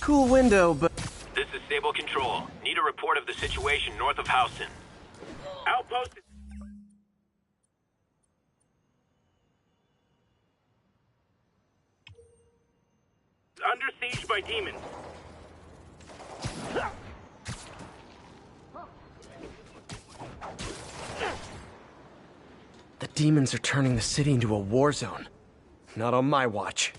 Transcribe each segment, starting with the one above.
Cool window, but... This is Sable Control. Need a report of the situation north of Houston. Outpost... under siege by demons. The demons are turning the city into a war zone. Not on my watch.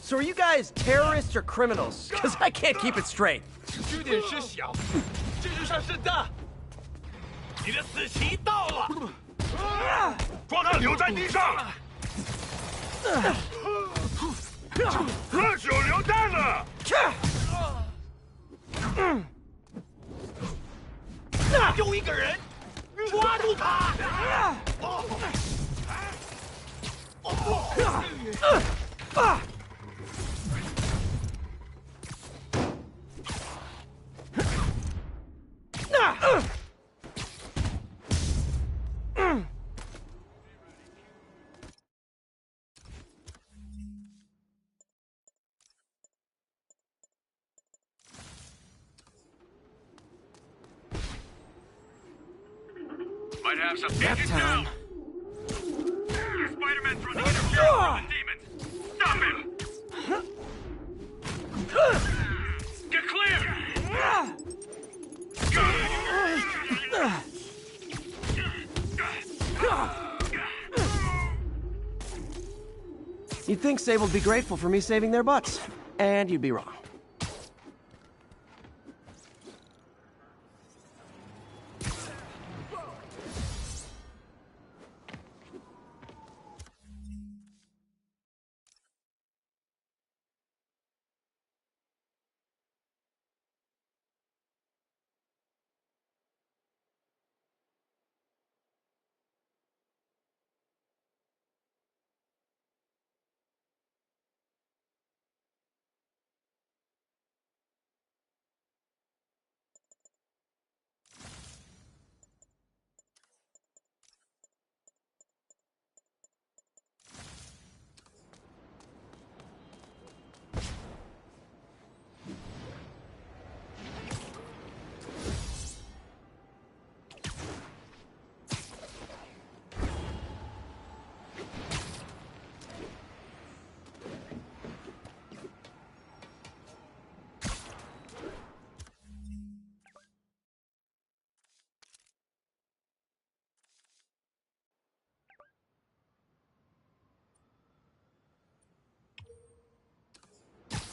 So are you guys terrorists or criminals? Because I can't keep it straight. 支点失小，这就像是大。你的死期到了！抓他留在地上！热手榴弹了！丢一个人，抓住他！Might have some Nap time. Spider-Man's running interference from the demons. Stop him! Get clear! You'd think Sable'd be grateful for me saving their butts. And you'd be wrong.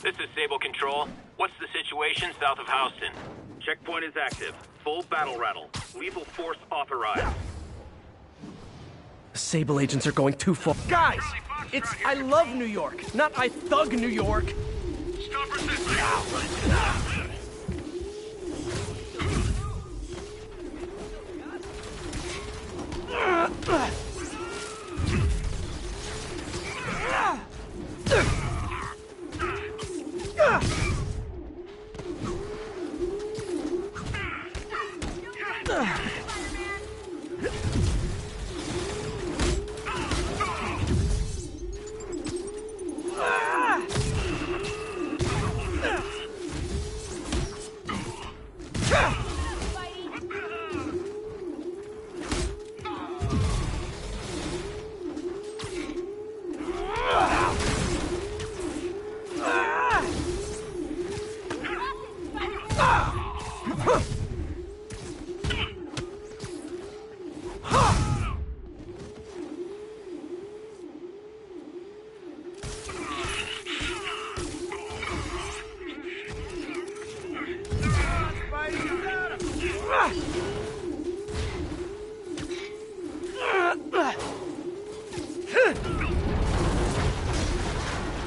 This is Sable Control. What's the situation south of Houston? Checkpoint is active. Full battle rattle. Lethal force authorized. The Sable agents are going too far. Guys! It's I love New York, not I thug New York. Stop resisting!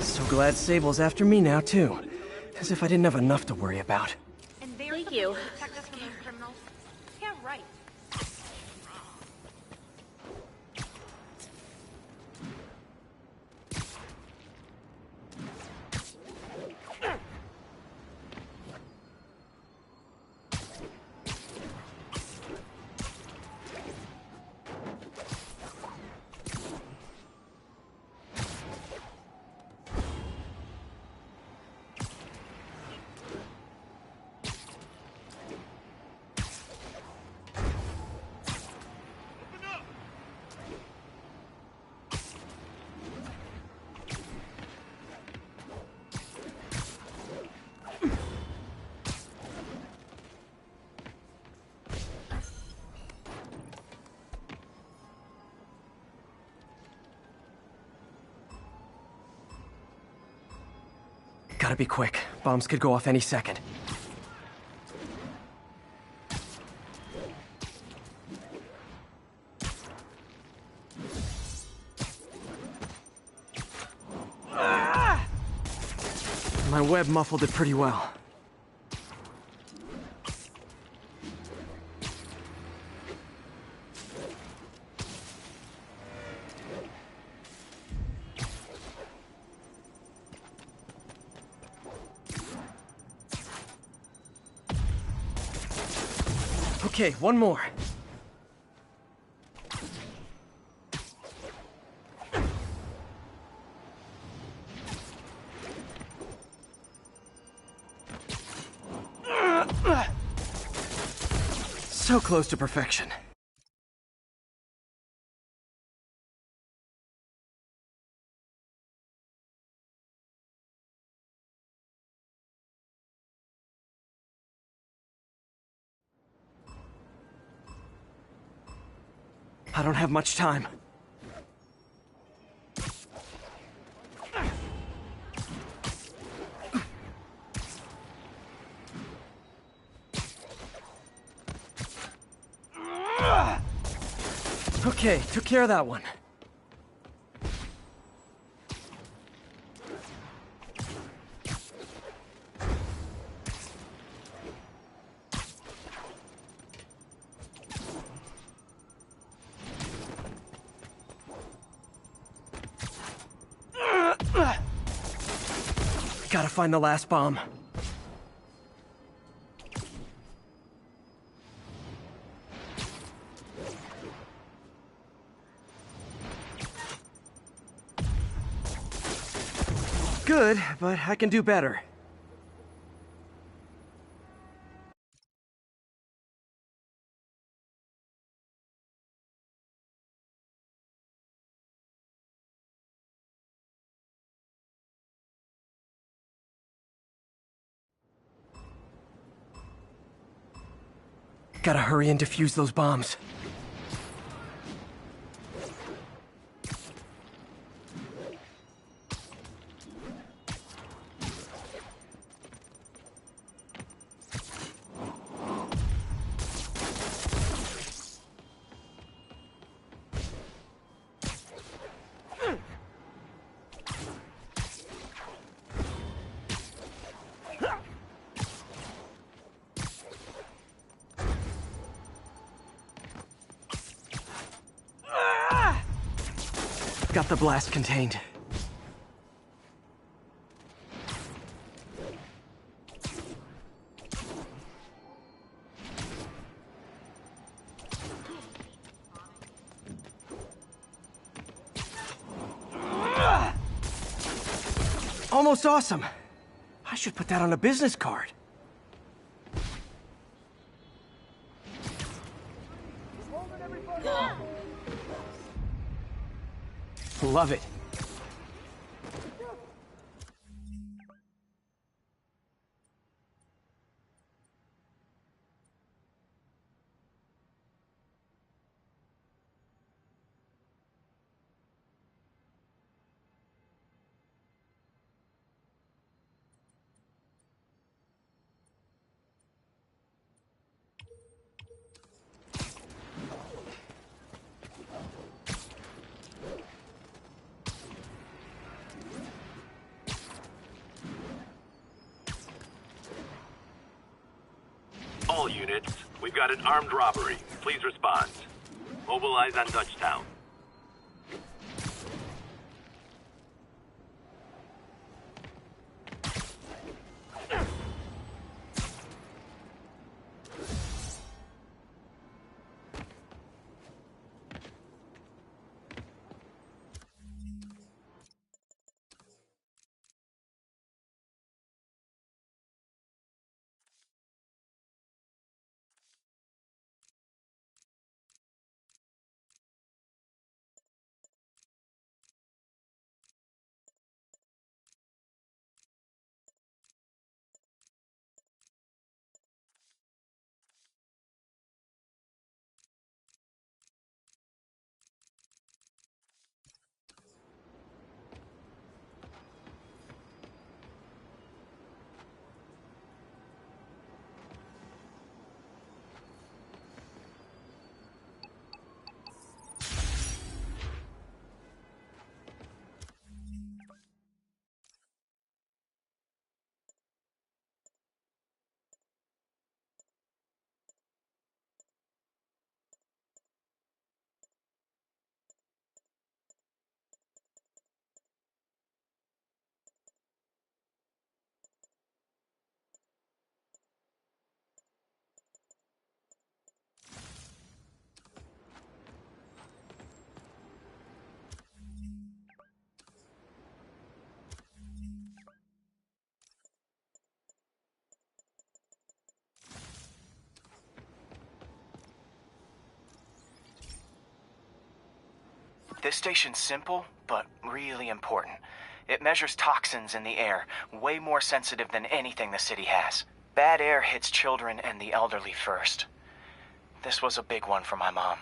So glad Sable's after me now, too. As if I didn't have enough to worry about. Thank you. Yeah, right. Gotta be quick. Bombs could go off any second. My web muffled it pretty well. Okay, one more. So close to perfection. I don't have much time. Okay, took care of that one. Gotta find the last bomb. Good, but I can do better. Gotta hurry and defuse those bombs. Got the blast contained. Almost awesome. I should put that on a business card. Love it. All units, we've got an armed robbery. Please respond. Mobilize on Dutchtown. This station's simple, but really important. It measures toxins in the air, way more sensitive than anything the city has. Bad air hits children and the elderly first. This was a big one for my mom.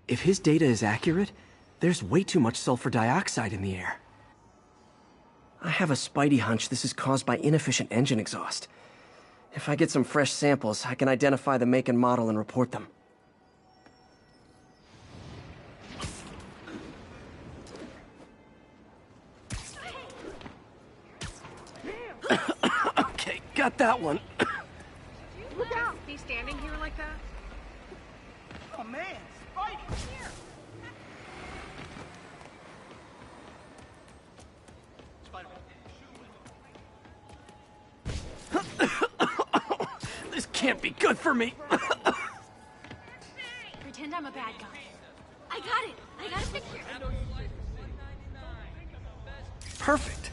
If his data is accurate, there's way too much sulfur dioxide in the air. I have a spidey hunch this is caused by inefficient engine exhaust. If I get some fresh samples, I can identify the make and model and report them. Okay, got that one. Look out! Be standing here like that? Oh man, Spike! Here! This can't be good for me. Pretend I'm a bad guy. I got it! I got a picture! Perfect.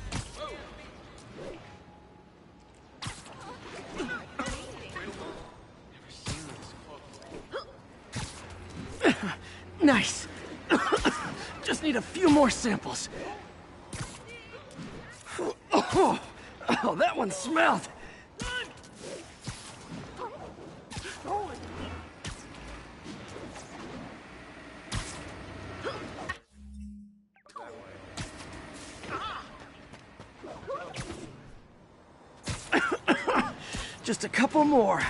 Nice. Just need a few more samples. Oh, that one smelled. Just a couple more.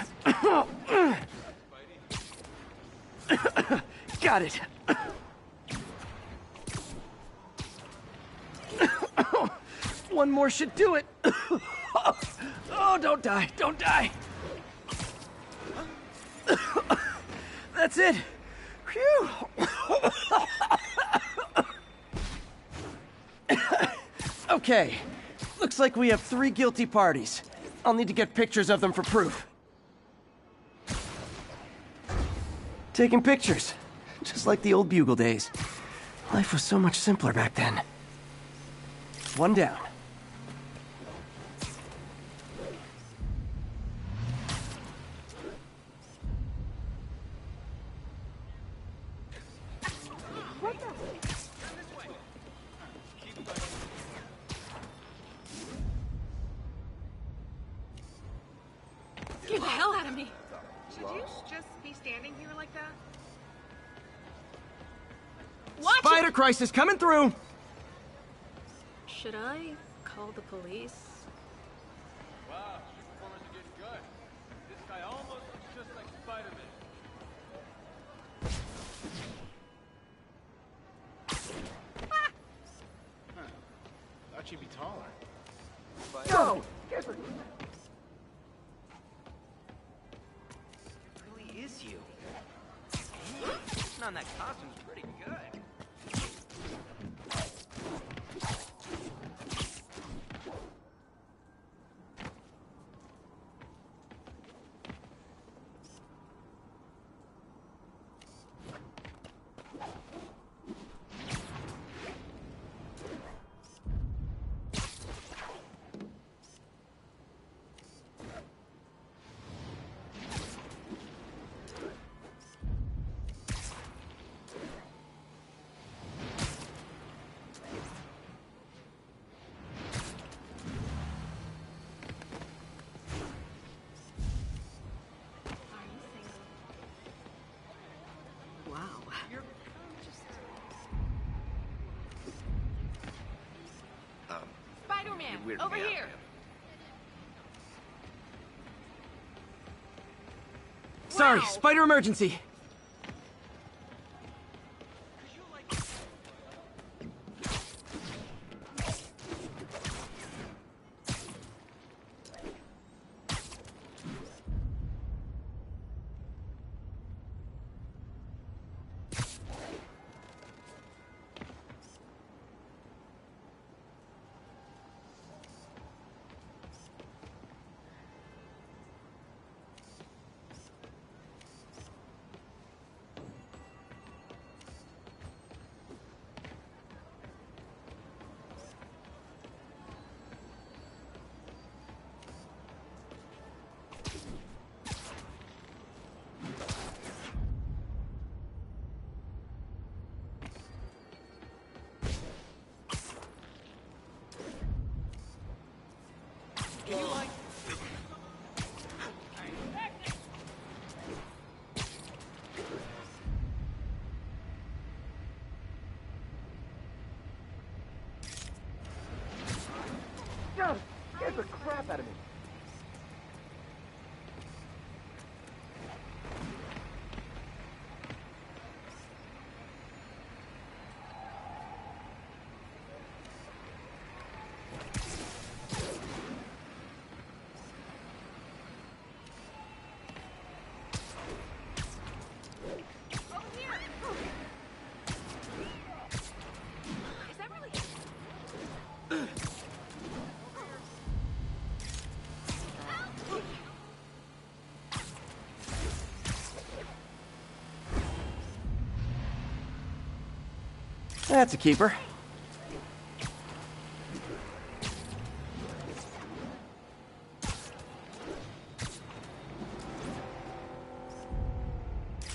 Got it. One more should do it. Oh, don't die, don't die. That's it. Phew. Okay, looks like we have 3 guilty parties. I'll need to get pictures of them for proof. Taking pictures, just like the old Bugle days. Life was so much simpler back then. One down. Get the hell out of me! Should you just be standing here like that? Watch Spider it! crisis coming through! Should I call the police? Wow, your performance are getting good. This guy almost looks just like Spider-Man. Thought you'd be taller. Go! Really is you. On that costume's pretty good. Spider-Man, over here! Sorry, Wow. spider emergency. scared the crap out of me. That's a keeper.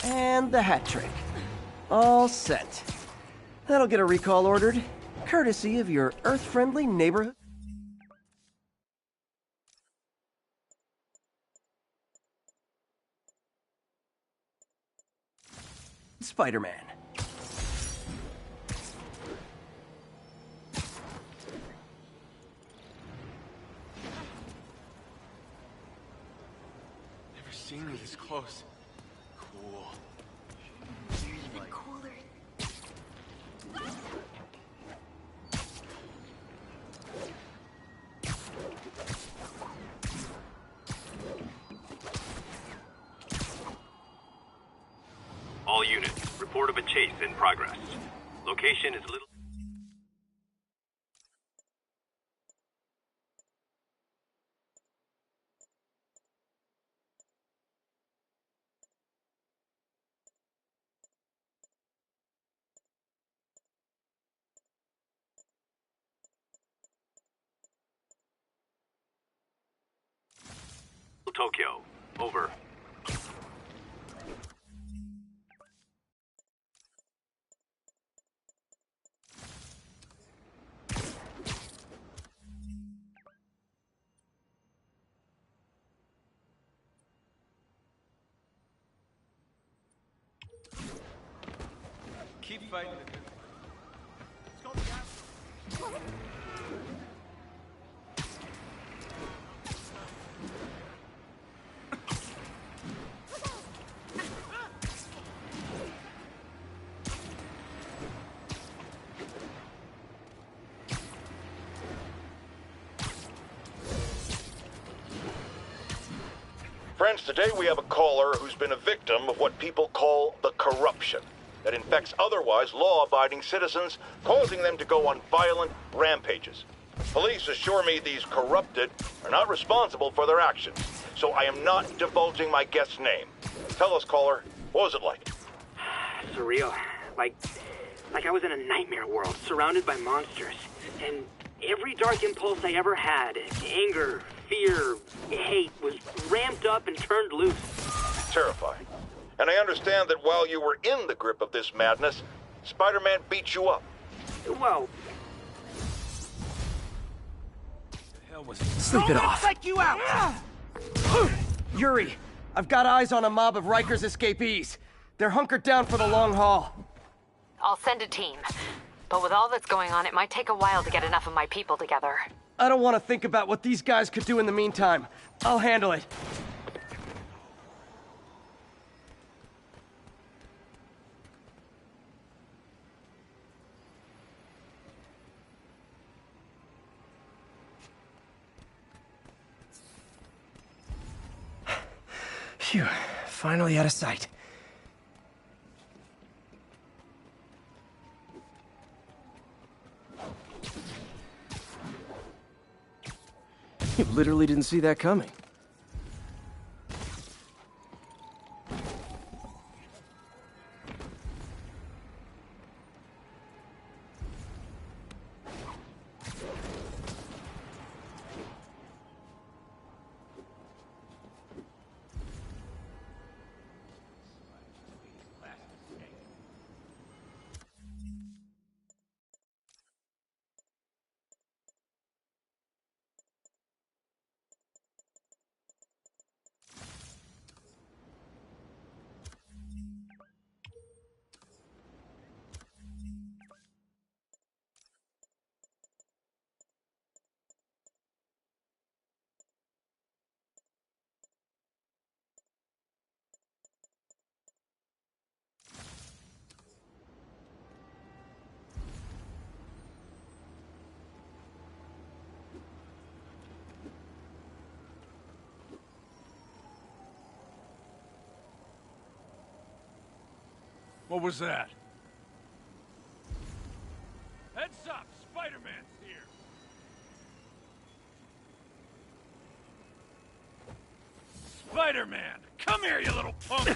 And the hat trick. All set. That'll get a recall ordered, courtesy of your Earth-friendly neighborhood. Spider-Man. Never seen me this close. Cool. Even cooler. All units, report of a chase in progress. Location is Little... Tokyo. Over. Keep fighting. Friends, today we have a caller who's been a victim of what people call the corruption that infects otherwise law-abiding citizens, causing them to go on violent rampages. Police assure me these corrupted are not responsible for their actions, so I am not divulging my guest's name. Tell us, caller, what was it like? Surreal. Like I was in a nightmare world, surrounded by monsters. And every dark impulse I ever had, anger, fear, hate, was ramped up and turned loose. Terrifying. And I understand that while you were in the grip of this madness, Spider-Man beat you up. Well, Sleep it off. Take you out! Yuri, I've got eyes on a mob of Riker's escapees. They're hunkered down for the long haul. I'll send a team. But with all that's going on, it might take a while to get enough of my people together. I don't want to think about what these guys could do in the meantime. I'll handle it. Phew, finally out of sight. You literally didn't see that coming. What was that? Heads up! Spider-Man's here! Spider-Man! Come here, you little punk!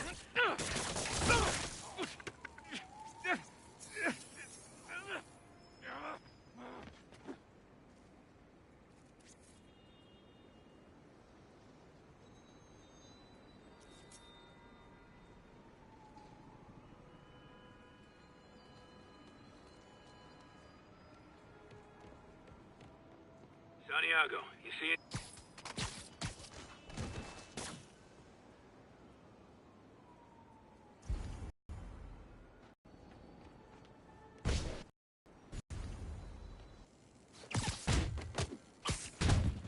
Santiago, you see it?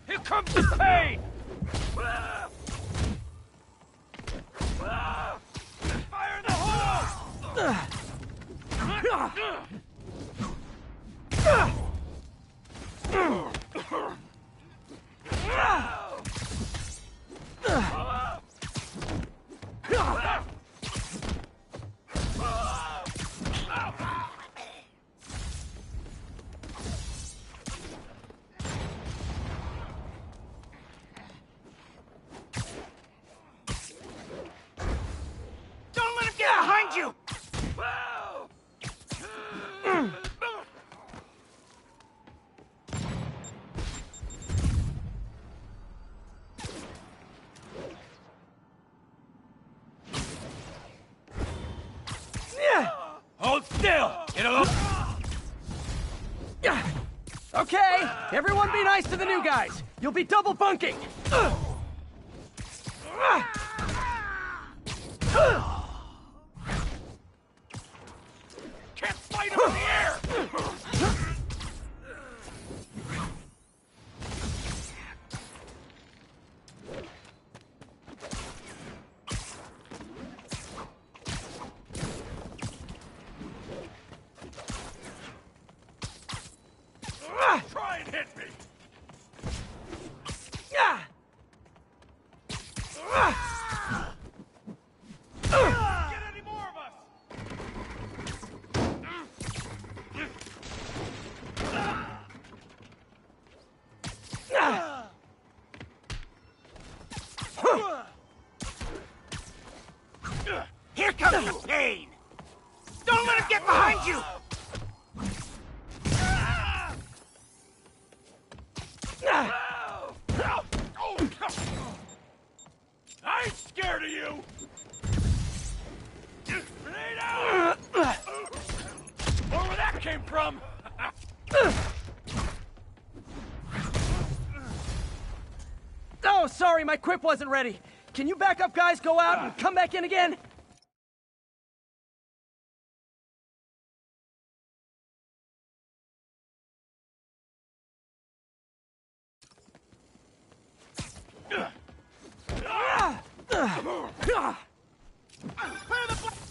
Here comes the pain! Fire in the hole! Don't let him get behind you! Hold still! Get a look! Okay, everyone be nice to the new guys. You'll be double bunking. Can't fight him in the air! Try and hit me! Get any more of us! Here comes the pain! Don't let him get behind you! I ain't scared of you! Grenade out! Where that came from? Oh, sorry, my quip wasn't ready. Can you back up, guys? Go out and come back in again?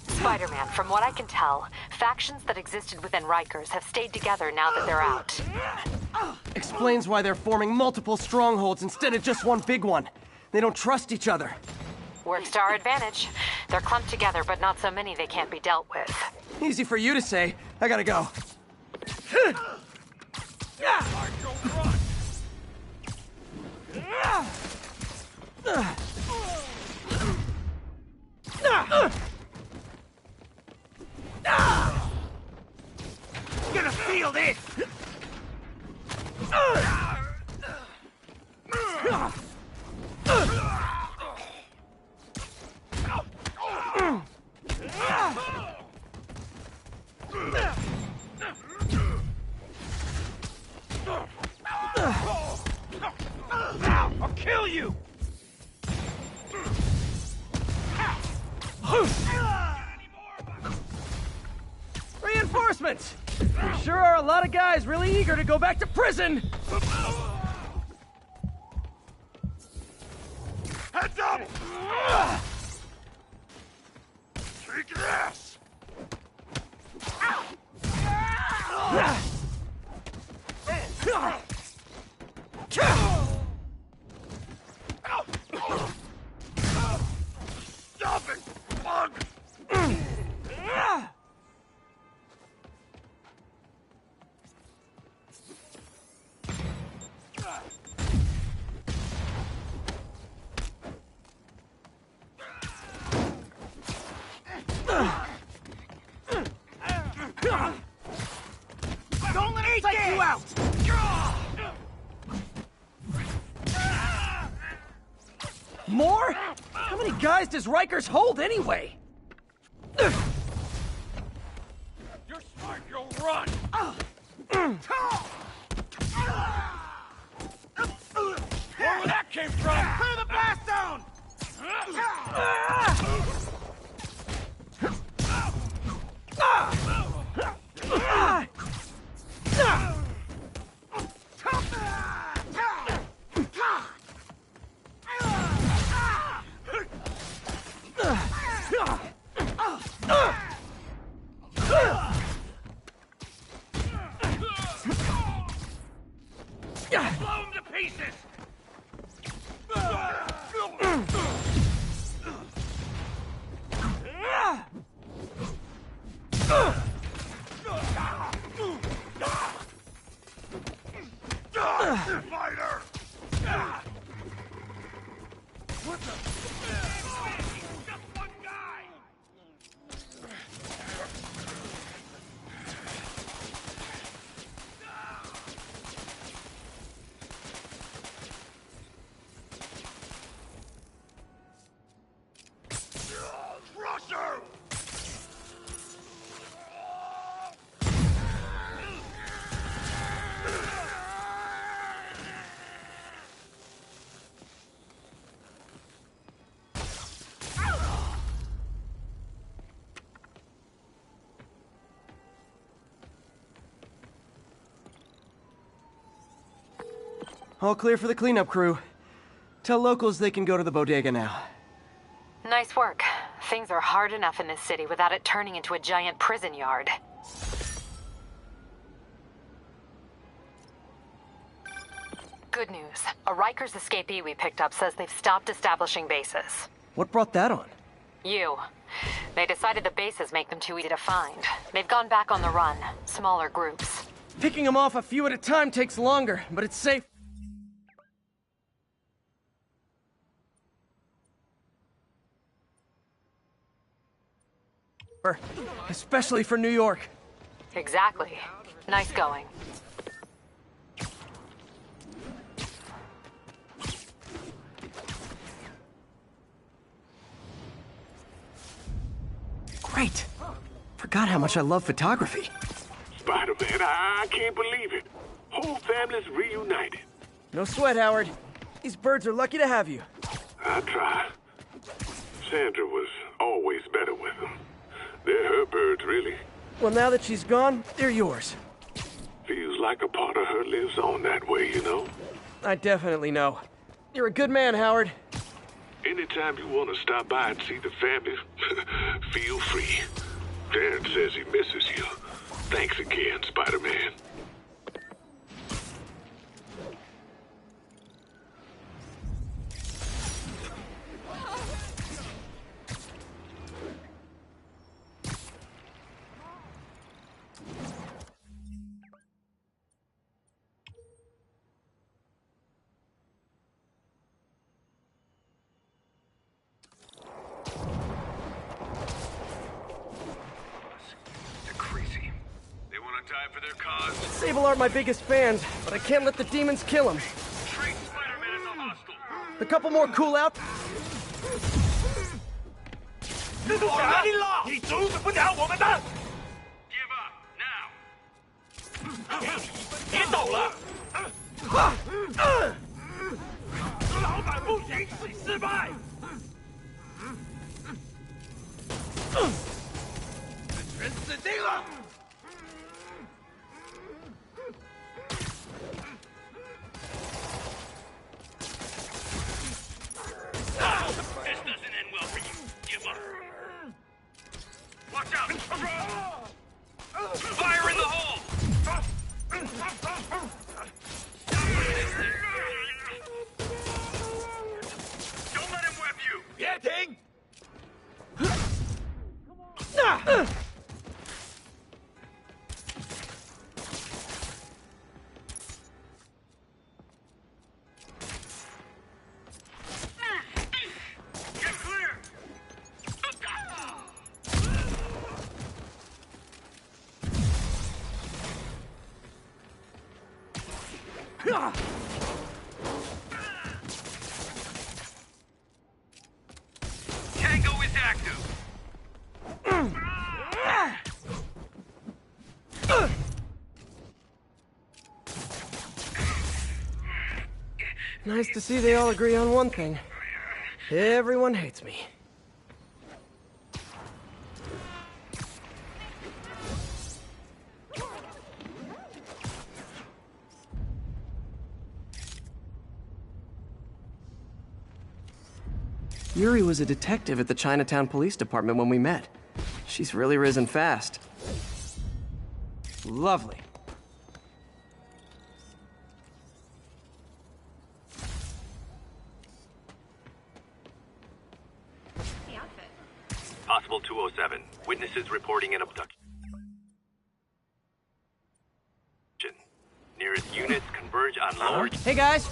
Spider-Man, from what I can tell, factions that existed within Rikers have stayed together now that they're out. Explains why they're forming multiple strongholds instead of just one big one. They don't trust each other. Works to our advantage. They're clumped together, but not so many they can't be dealt with. Easy for you to say. I gotta go. Gonna feel this! I'll kill you! Reinforcements! There sure are a lot of guys really eager to go back to prison! Heads up! Take this! Stop it, bug! More? How many guys does Rikers hold anyway? You're smart, you'll run! Where that came from? Clear the blast zone! Blow him to pieces! Fighter! What the? Just one guy! Crusher! All clear for the cleanup crew. Tell locals they can go to the bodega now. Nice work. Things are hard enough in this city without it turning into a giant prison yard. Good news. A Rikers escapee we picked up says they've stopped establishing bases. What brought that on? You. They decided the bases make them too easy to find. They've gone back on the run. Smaller groups. Picking them off a few at a time takes longer, but it's safe. Especially for New York. Exactly. Nice going. Great. Forgot how much I love photography. Spider-Man, I can't believe it. Whole family's reunited. No sweat, Howard. These birds are lucky to have you. I try. Sandra was always better with them. They're her birds, really. Well, now that she's gone, they're yours. Feels like a part of her lives on that way, you know? I definitely know. You're a good man, Howard. Anytime you want to stop by and see the family, feel free. Darren says he misses you. Thanks again, Spider-Man. For their cause. Sable aren't my biggest fans, but I can't let the demons kill them. Treat Spider-Man as a hostile. A couple more cool out. 这是我哪里了？你阻止不了我们的。Give up now. 别走了。老板不行，你失败。全死定了。 This doesn't end well for you. Give up. Watch out! Fire in the hole! Don't let him web you! 别停！ Get clear! Nice to see they all agree on one thing. Everyone hates me. Yuri was a detective at the Chinatown Police Department when we met. She's really risen fast. Lovely. The outfit. Possible 207. Witnesses reporting an abduction. Nearest units converge on lower... Hey guys,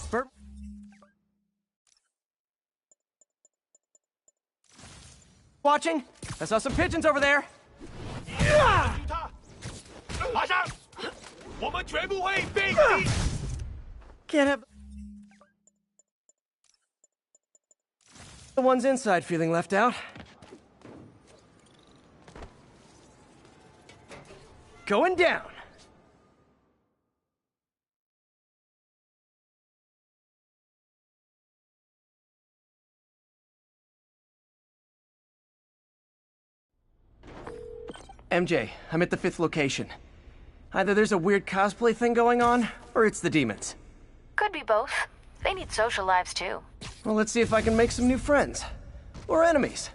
watching? I saw some pigeons over there. 马上，我们全部会被击。 Can't have the ones inside feeling left out. Going down. MJ, I'm at the 5th location. Either there's a weird cosplay thing going on, or it's the demons. Could be both. They need social lives too. Well, let's see if I can make some new friends. Or enemies.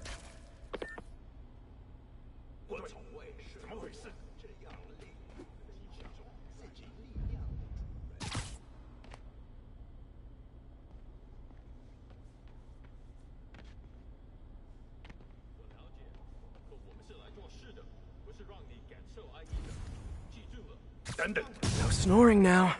No snoring now.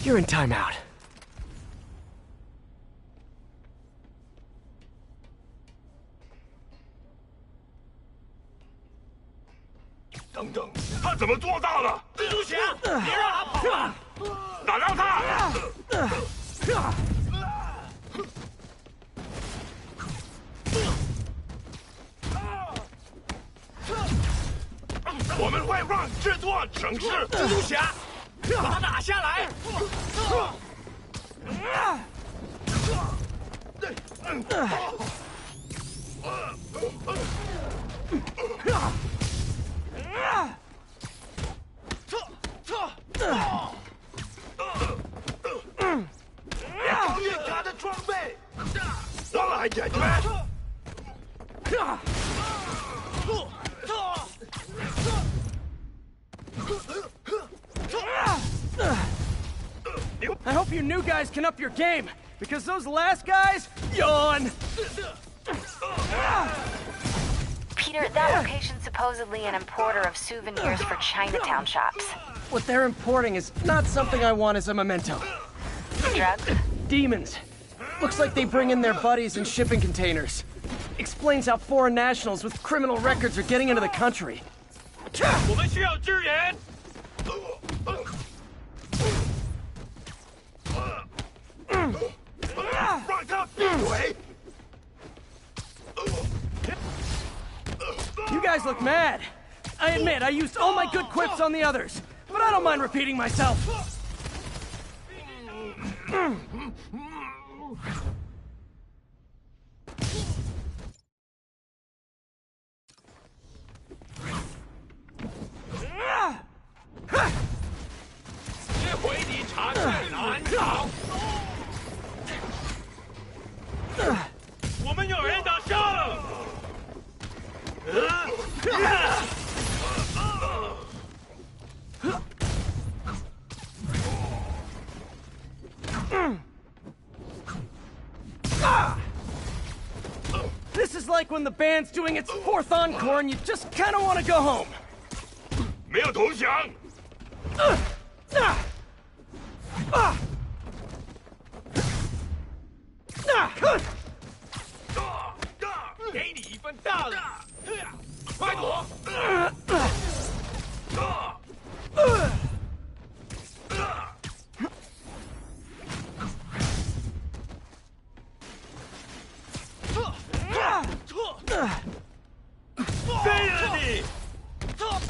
You're in timeout. 等等，他怎么做到的？蜘蛛侠，别让他跑了！打到他！我们会让这座城市蜘蛛侠把他打下来。攻击他的装备，我来解决。I hope you new guys can up your game, because those last guys, yawn! Peter, that location's supposedly an importer of souvenirs for Chinatown shops. What they're importing is not something I want as a memento. Drugs? Demons. Looks like they bring in their buddies in shipping containers. Explains how foreign nationals with criminal records are getting into the country. 我们需要支援。 让他闭嘴！ You guys look mad. I admit, I used all my good quips on the others, but I don't mind repeating myself. This is like when the band's doing its 4th encore and you just kind of want to go home. 没有投降。给你一份大的，快躲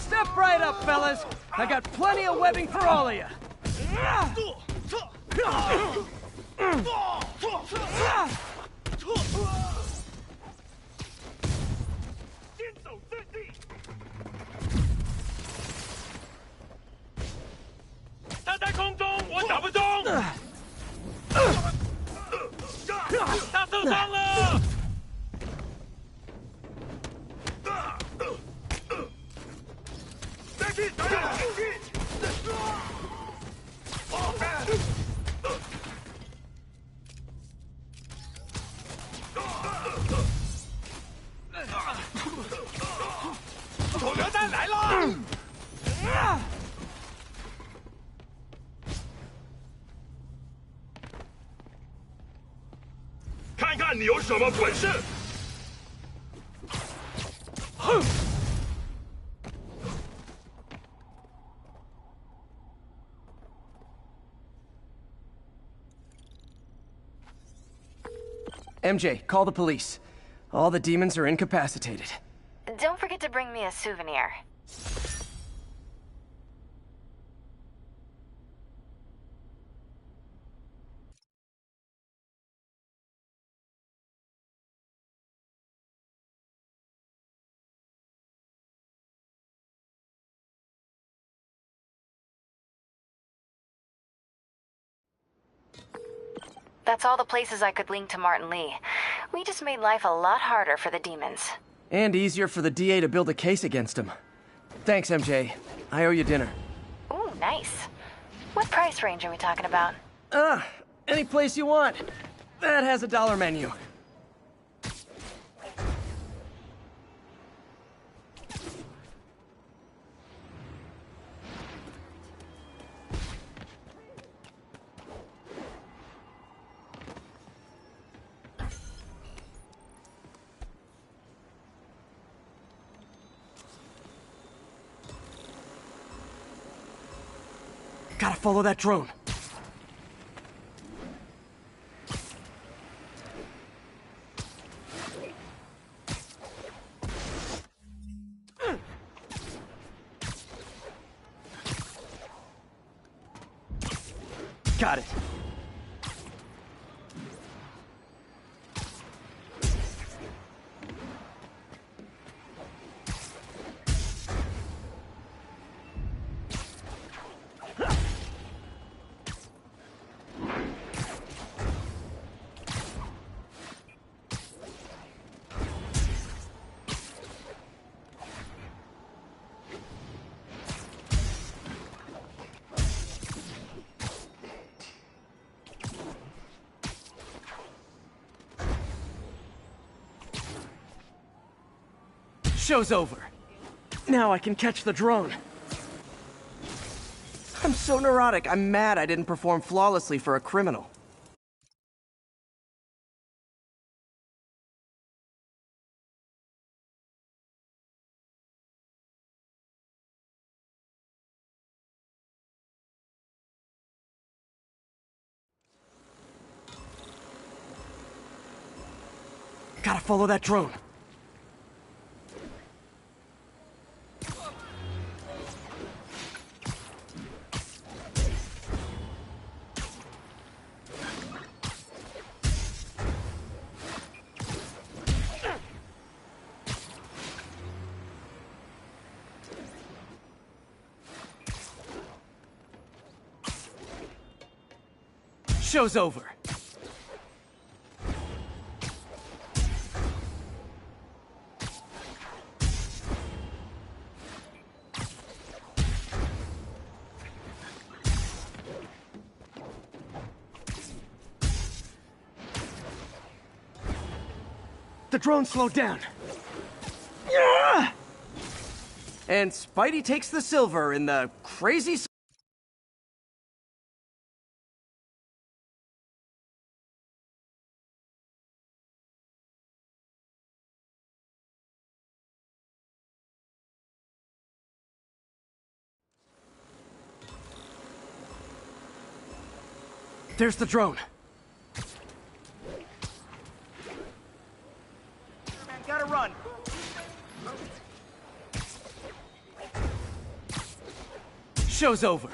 ！Step right up, fellas. I got plenty of webbing for all of you. 坚守阵地。他在空中，我打不中。他受伤了。 再去，再去！手榴弹来了！看看你有什么本事！哼！ MJ, call the police. All the demons are incapacitated. Don't forget to bring me a souvenir. That's all the places I could link to Martin Lee. We just made life a lot harder for the demons. And easier for the DA to build a case against him. Thanks, MJ. I owe you dinner. Ooh, nice. What price range are we talking about? Any place you want. That has a dollar menu. Gotta follow that drone. Got it. Show's over. Now I can catch the drone. I'm so neurotic, I'm mad I didn't perform flawlessly for a criminal. Gotta follow that drone. Show's over. the drone slowed down. Yeah! And Spidey takes the silver in the crazy... There's the drone. Man, gotta run. Show's over.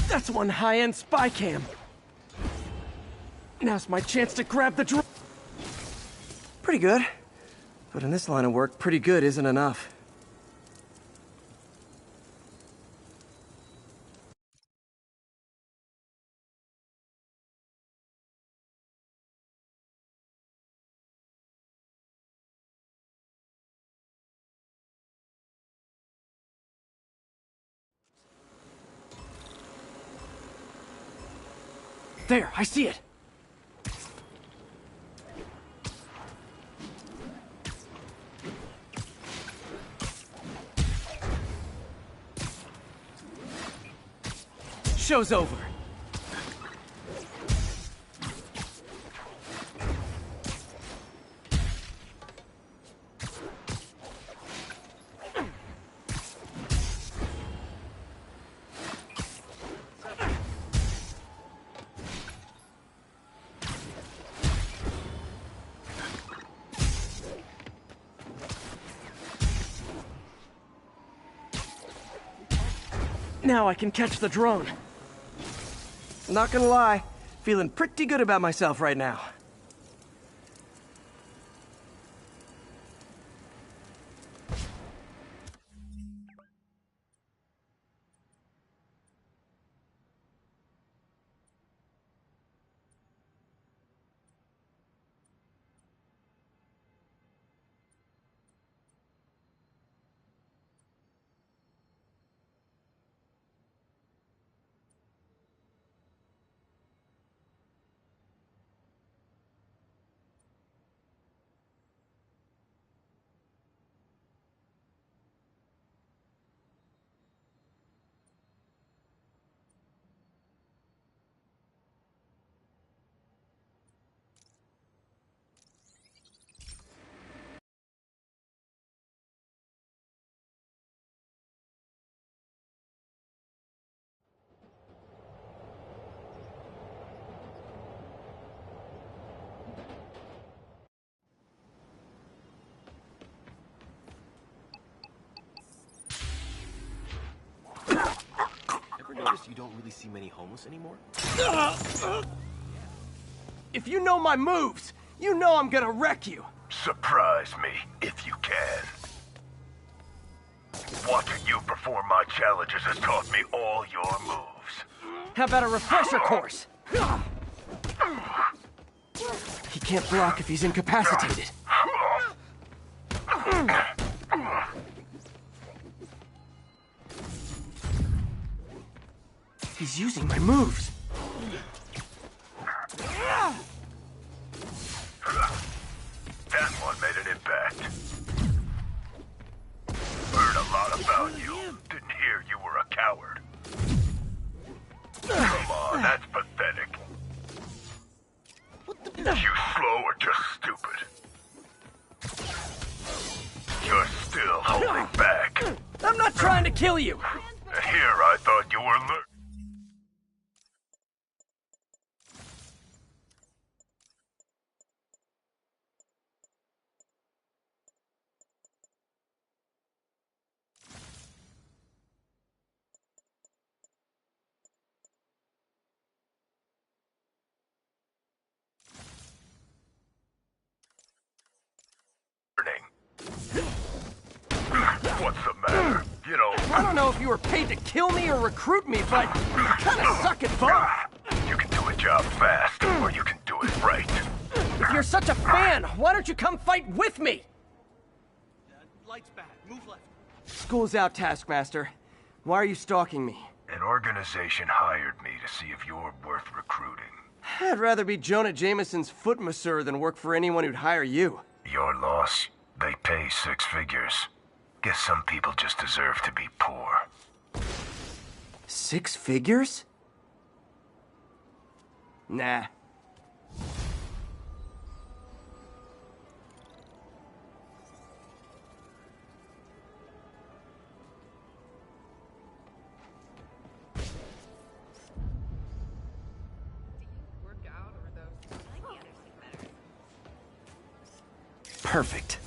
That's one high-end spy cam. Now's my chance to grab the drone. Pretty good. But in this line of work, pretty good isn't enough. There, I see it. Show's over. Now I can catch the drone. Not gonna lie, feeling pretty good about myself right now. Ever notice you don't really see many homeless anymore? If you know my moves, you know I'm gonna wreck you. Surprise me, if you can. Watching you perform my challenges has taught me all your moves. How about a refresher course? He can't block if he's incapacitated. He's using my moves. That one made an impact. Heard a lot about you. Didn't hear you were a coward. Come on, that's pathetic. You slow or just stupid? You're still holding back. I'm not trying to kill you. Here I thought you were learning. What's the matter? You know... I don't know if you were paid to kill me or recruit me, but you kind of suck at both. You can do a job fast, or you can do it right. If you're such a fan, why don't you come fight with me? Light's bad. Move left. School's out, Taskmaster. Why are you stalking me? An organization hired me to see if you're worth recruiting. I'd rather be Jonah Jameson's foot masseur than work for anyone who'd hire you. Your loss. They pay 6 figures. Guess some people just deserve to be poor. 6 figures? Nah. Perfect.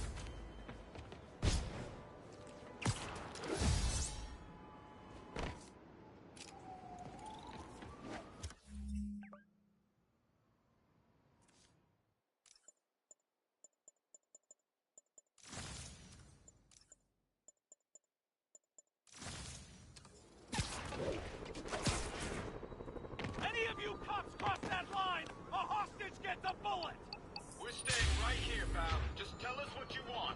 Any of you cops cross that line, a hostage gets a bullet! We're staying right here, pal. Just tell us what you want.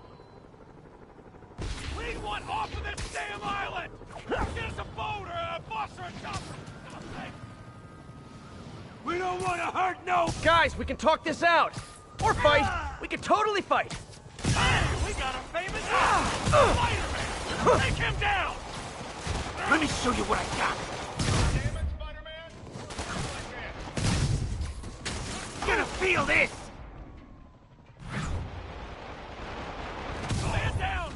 We want off of this damn island! Get us a boat or a bus or a chopper! We don't want to hurt no... Guys, we can talk this out! Or fight! We can totally fight! Hey, we got a famous Spider-Man! Take him down! Let me show you what I got! Damn it, Spider-Man! Gonna feel this! Stand down!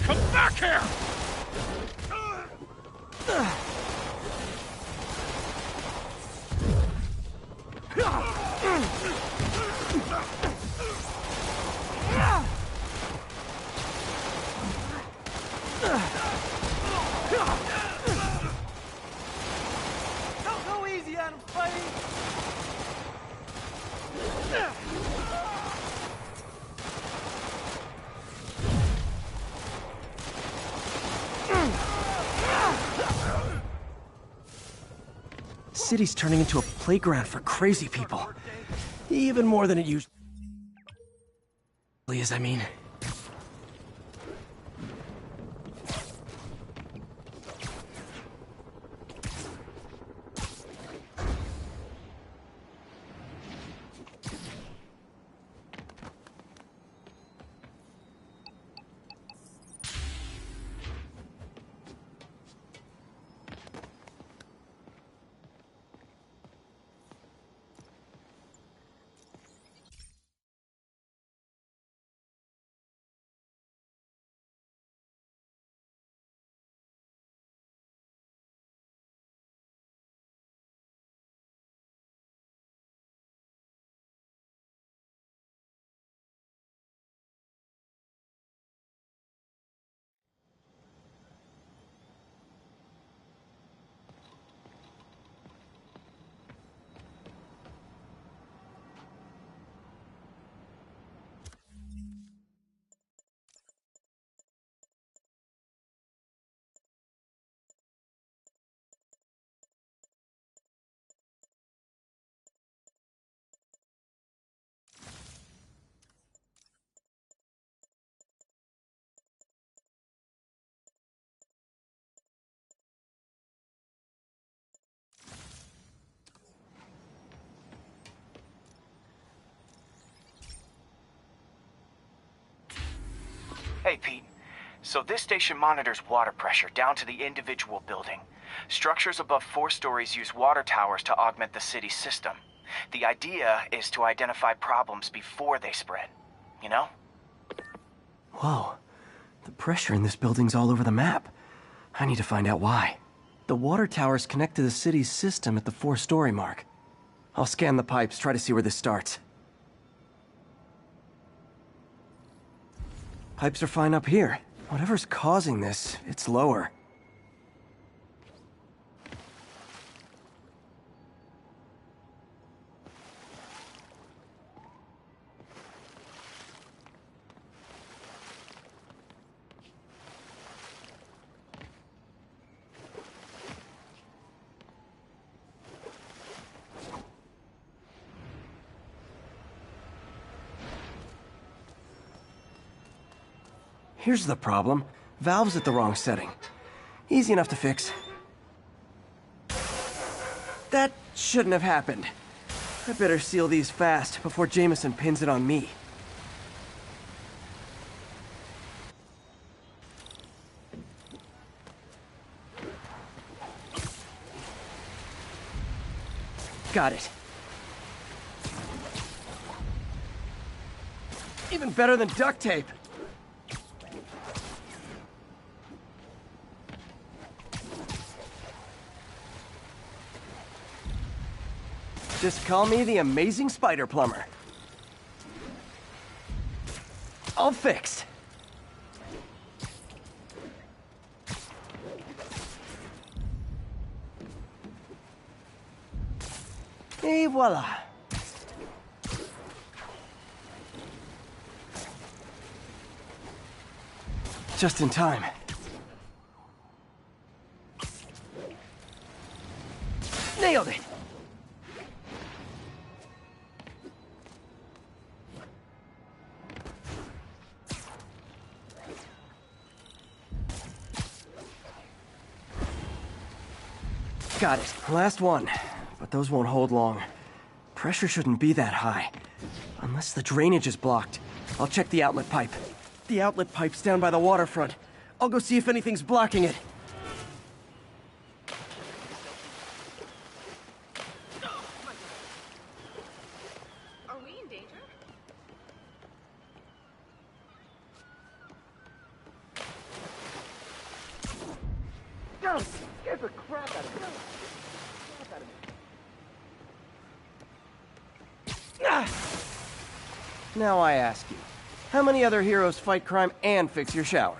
Come back here! Don't go easy on him, Spidey! City's turning into a playground for crazy people. Even more than it usually is, I mean. Hey, Pete. So this station monitors water pressure down to the individual building. Structures above 4 stories use water towers to augment the city's system. The idea is to identify problems before they spread. You know? Whoa. The pressure in this building's all over the map. I need to find out why. The water towers connect to the city's system at the 4-story mark. I'll scan the pipes, try to see where this starts. Pipes are fine up here. Whatever's causing this, it's lower. Here's the problem. Valve's at the wrong setting. Easy enough to fix. That shouldn't have happened. I better seal these fast before Jameson pins it on me. Got it. Even better than duct tape. Just call me the amazing spider plumber. All fixed. Et voila. Just in time. Nailed it! Got it. Last one. But those won't hold long. Pressure shouldn't be that high. Unless the drainage is blocked. I'll check the outlet pipe. The outlet pipe's down by the waterfront. I'll go see if anything's blocking it. Are we in danger? Go! Scared the crap out of me. Now I ask you, how many other heroes fight crime and fix your shower?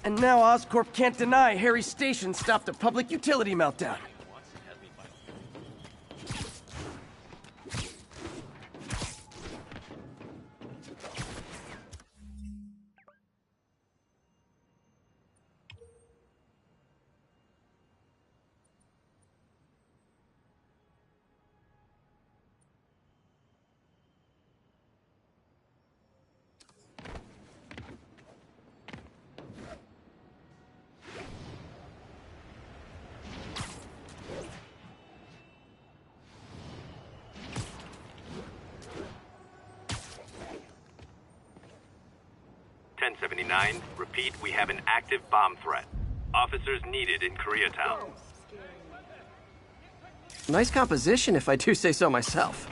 And now Oscorp can't deny Harry's station stopped a public utility meltdown. Repeat, we have an active bomb threat. Officers needed in Koreatown. Nice composition, if I do say so myself.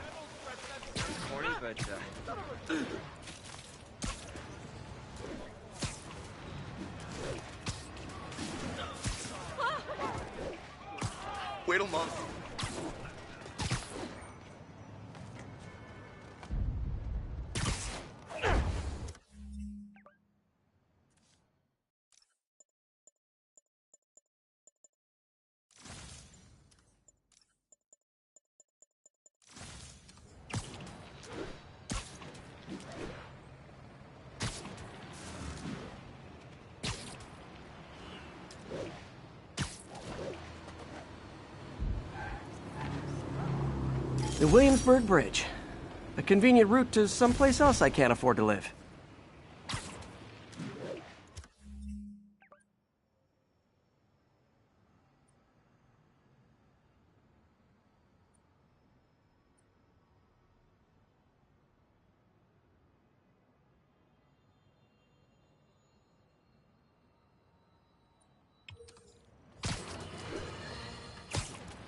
Wait a month. The Williamsburg Bridge. A convenient route to someplace else I can't afford to live.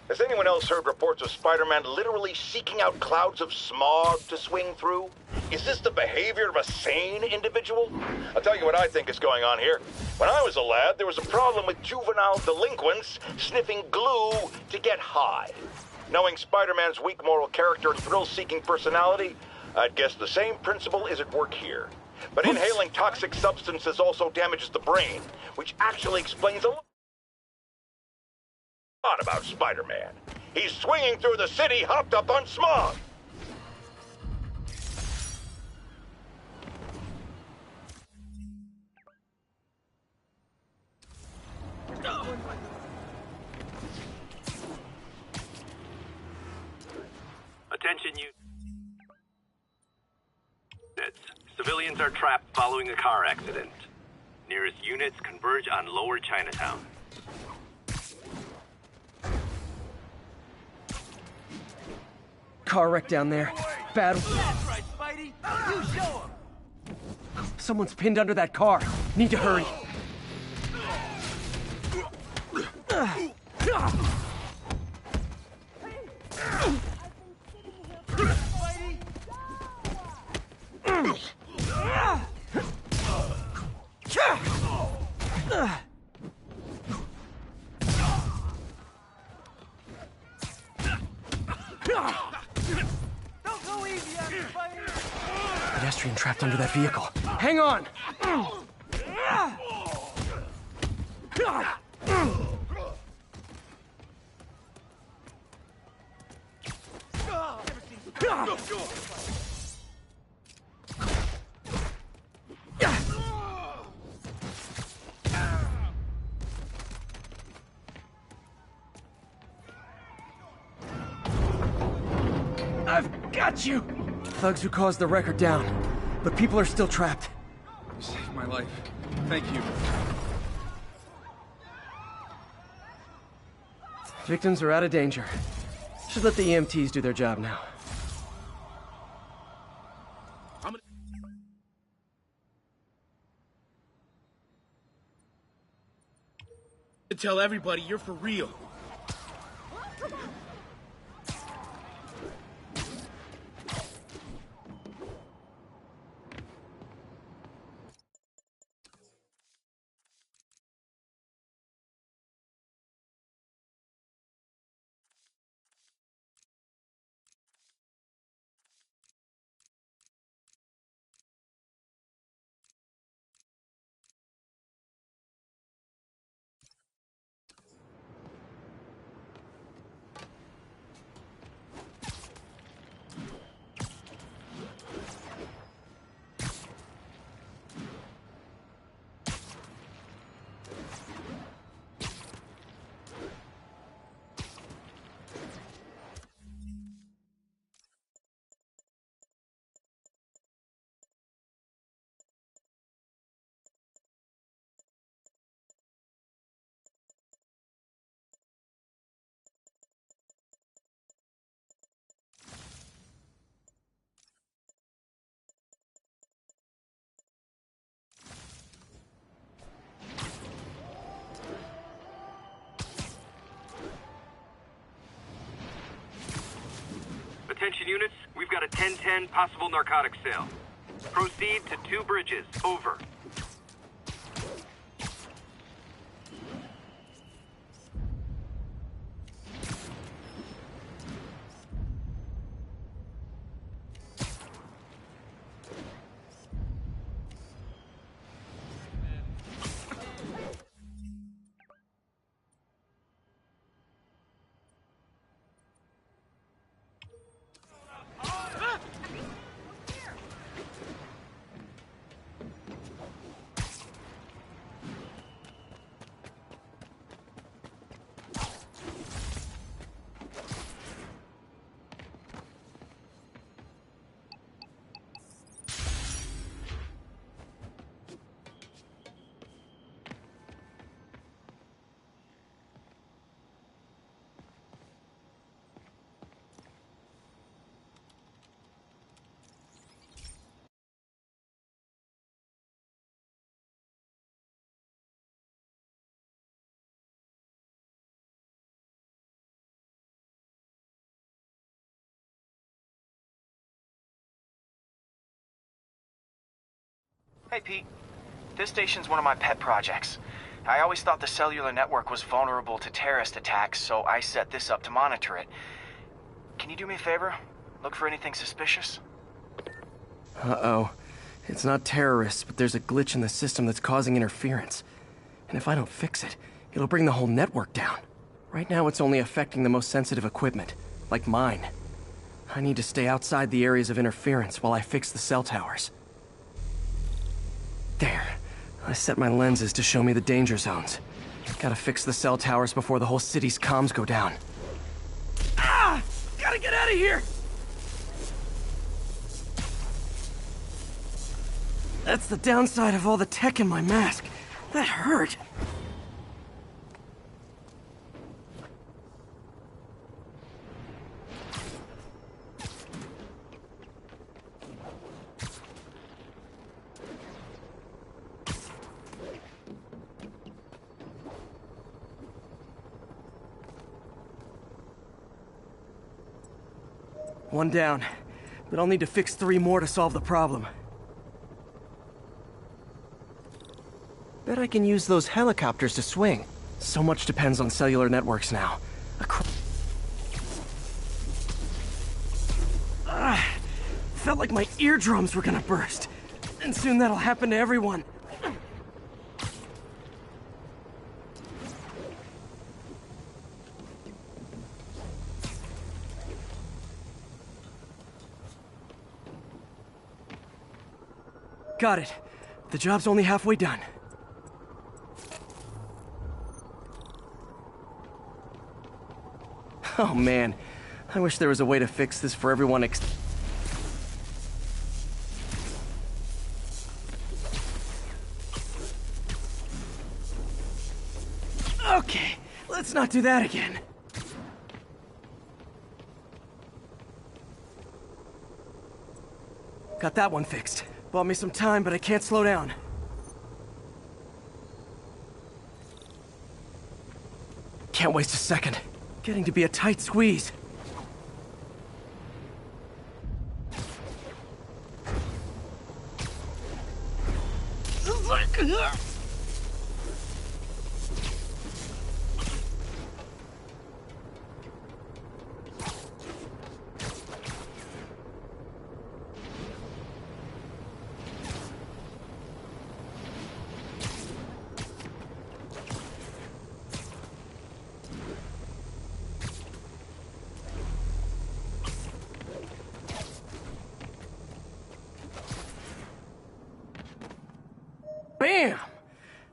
Has anyone else heard reports of Spider-Man literally seeking out clouds of smog to swing through? Is this the behavior of a sane individual? I'll tell you what I think is going on here. When I was a lad, there was a problem with juvenile delinquents sniffing glue to get high. Knowing Spider-Man's weak moral character and thrill-seeking personality, I'd guess the same principle is at work here. But inhaling toxic substances also damages the brain, which actually explains a lot about Spider-Man. He's swinging through the city hopped up on smog. Attention, you. Civilians are trapped following a car accident. Nearest units converge on Lower Chinatown. Car wreck down there. Bad. That's right, Spidey. You show him. Someone's pinned under that car. Need to hurry. Don't go easy on me, Spidey. Pedestrian trapped under that vehicle. Hang on! I've got you! Thugs who caused the wreck are down, but people are still trapped. You saved my life. Thank you. Victims are out of danger. Should let the EMTs do their job now. Tell everybody you're for real. Attention units, we've got a 10-10 possible narcotics sale. Proceed to 2 bridges. Over. Hey, Pete. This station's one of my pet projects. I always thought the cellular network was vulnerable to terrorist attacks, so I set this up to monitor it. Can you do me a favor? Look for anything suspicious? Uh-oh. It's not terrorists, but there's a glitch in the system that's causing interference. And if I don't fix it, it'll bring the whole network down. Right now, it's only affecting the most sensitive equipment, like mine. I need to stay outside the areas of interference while I fix the cell towers. There. I set my lenses to show me the danger zones. Gotta fix the cell towers before the whole city's comms go down. Ah! Gotta get out of here! That's the downside of all the tech in my mask. That hurt. One down, but I'll need to fix 3 more to solve the problem. Bet I can use those helicopters to swing. So much depends on cellular networks now. Felt like my eardrums were gonna burst. And soon that'll happen to everyone. Got it. The job's only halfway done. Oh man, I wish there was a way to fix this for everyone Okay, let's not do that again. Got that one fixed. Bought me some time, but I can't slow down. Can't waste a second. Getting to be a tight squeeze. Bam!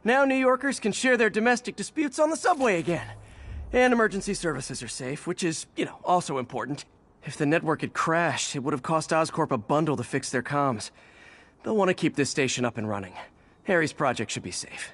Now New Yorkers can share their domestic disputes on the subway again. And emergency services are safe, which is, also important. If the network had crashed, it would have cost Oscorp a bundle to fix their comms. They'll want to keep this station up and running. Harry's project should be safe.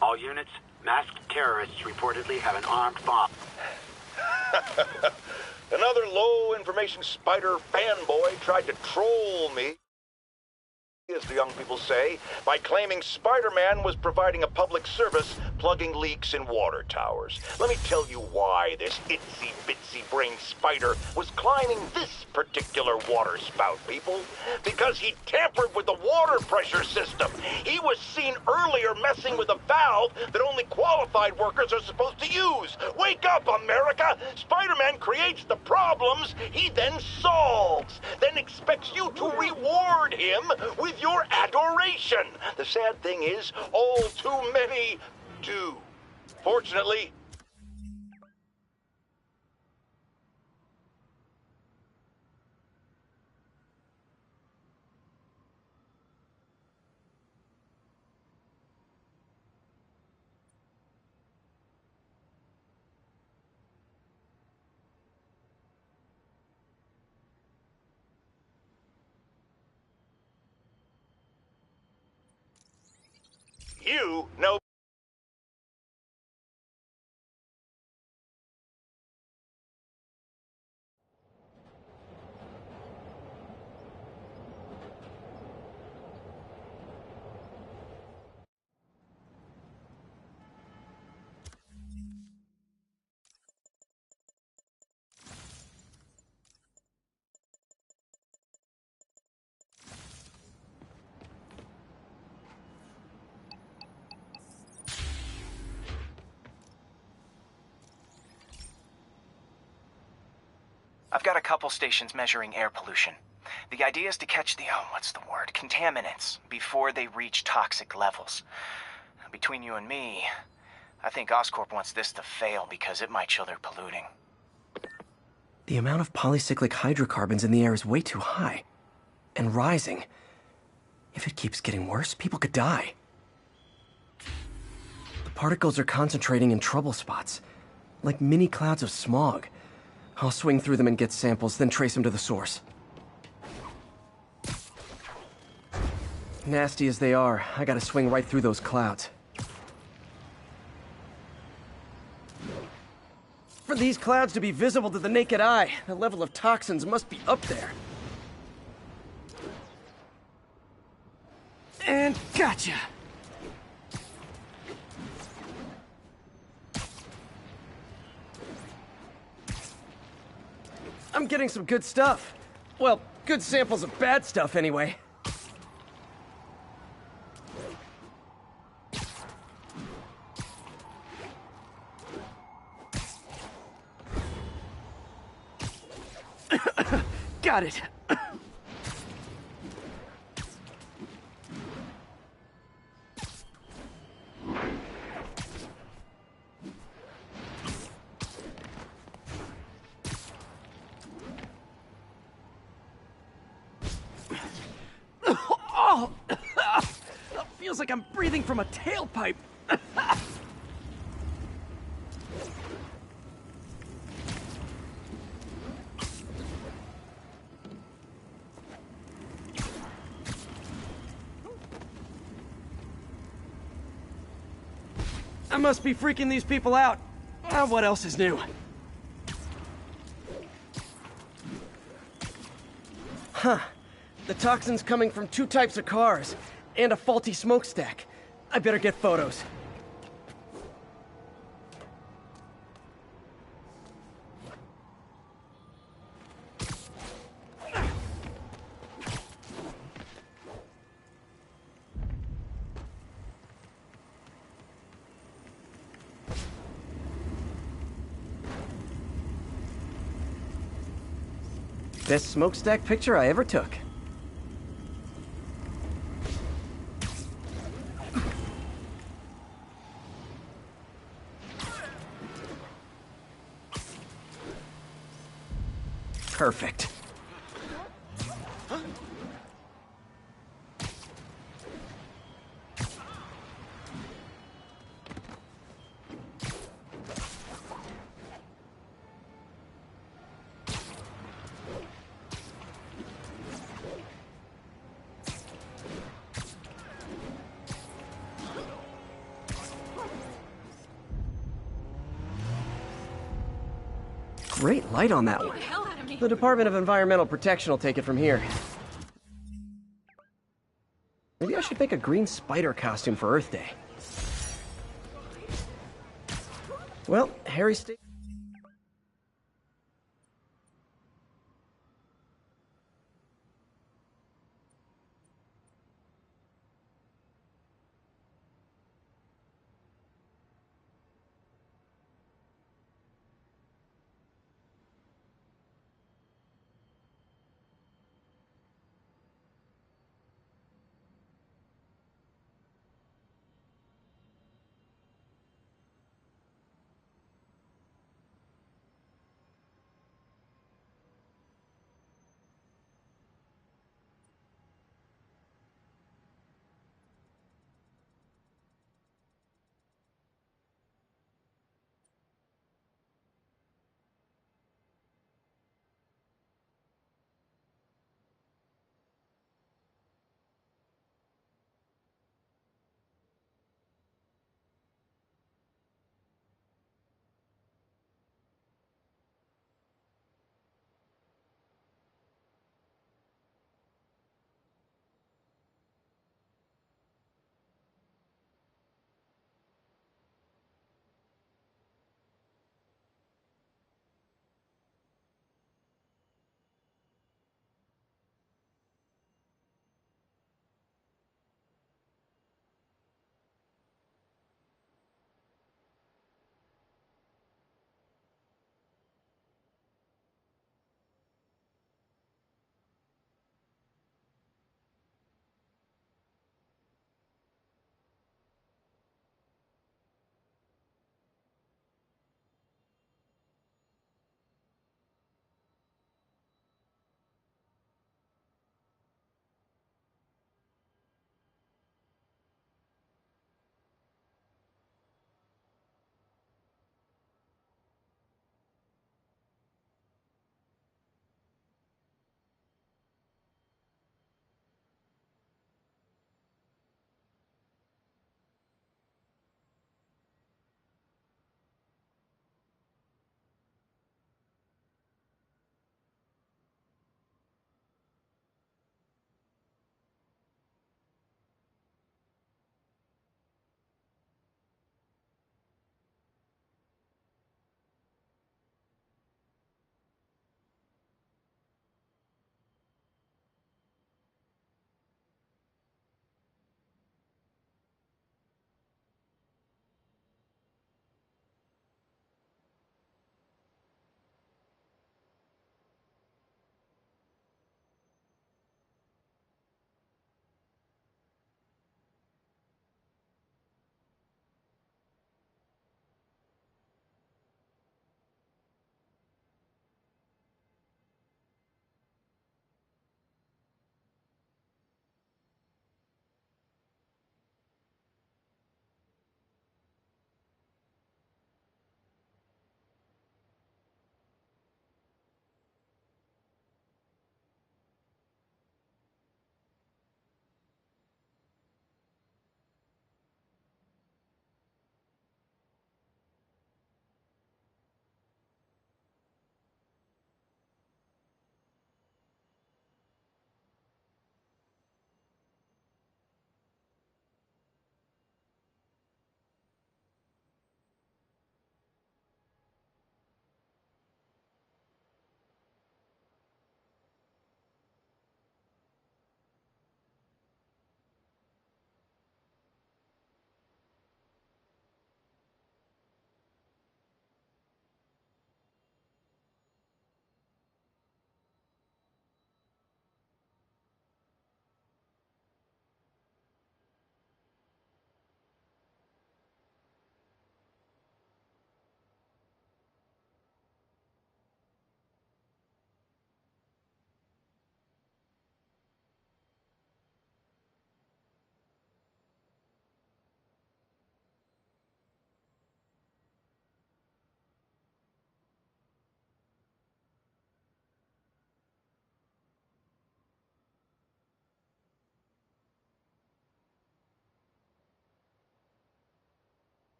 All units, masked terrorists reportedly have an armed bomb. Another low-information Spider fanboy tried to troll me, as the young people say, by claiming Spider-Man was providing a public service plugging leaks in water towers. Let me tell you why this itsy-bitsy brain spider was climbing this particular water spout, people. Because he tampered with the water pressure system. He was seen earlier messing with a valve that only qualified workers are supposed to use. Wake up, America! Spider-Man creates the problems he then solves, then expects you to reward him with your adoration. The sad thing is, all too many do. Fortunately, you know. I've got a couple stations measuring air pollution. The idea is to catch the, contaminants before they reach toxic levels. Between you and me, I think Oscorp wants this to fail because it might show they're polluting. The amount of polycyclic hydrocarbons in the air is way too high. And rising. If it keeps getting worse, people could die. The particles are concentrating in trouble spots, like mini clouds of smog. I'll swing through them and get samples, then trace them to the source. Nasty as they are, I gotta swing right through those clouds. For these clouds to be visible to the naked eye, the level of toxins must be up there. And gotcha! I'm getting some good stuff. Well, good samples of bad stuff, anyway. Got it. Oh! Feels like I'm breathing from a tailpipe. I must be freaking these people out. What else is new? Huh. The toxin's coming from 2 types of cars, and a faulty smokestack. I better get photos. Best smokestack picture I ever took. Perfect. Great light on that one. The Department of Environmental Protection will take it from here. Maybe I should make a green spider costume for Earth Day. Well, Harry stayed.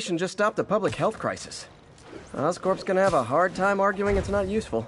just stopped a public health crisis. Oscorp's gonna have a hard time arguing it's not useful.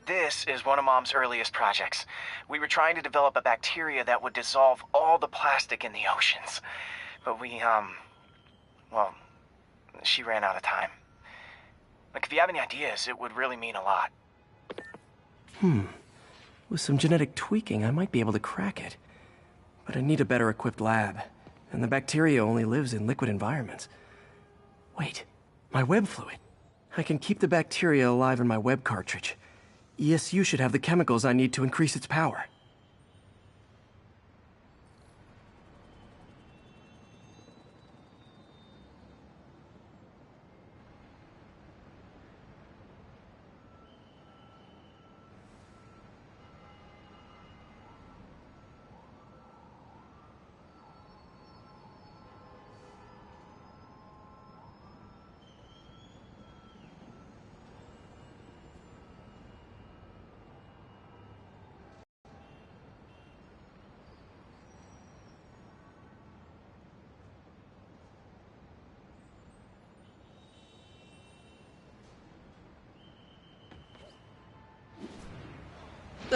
This is one of Mom's earliest projects. We were trying to develop a bacteria that would dissolve all the plastic in the oceans. But well, she ran out of time. Like, if you have any ideas, it would really mean a lot. With some genetic tweaking, I might be able to crack it. But I need a better equipped lab, and the bacteria only lives in liquid environments. Wait, my web fluid. I can keep the bacteria alive in my web cartridge. ESU should have the chemicals I need to increase its power.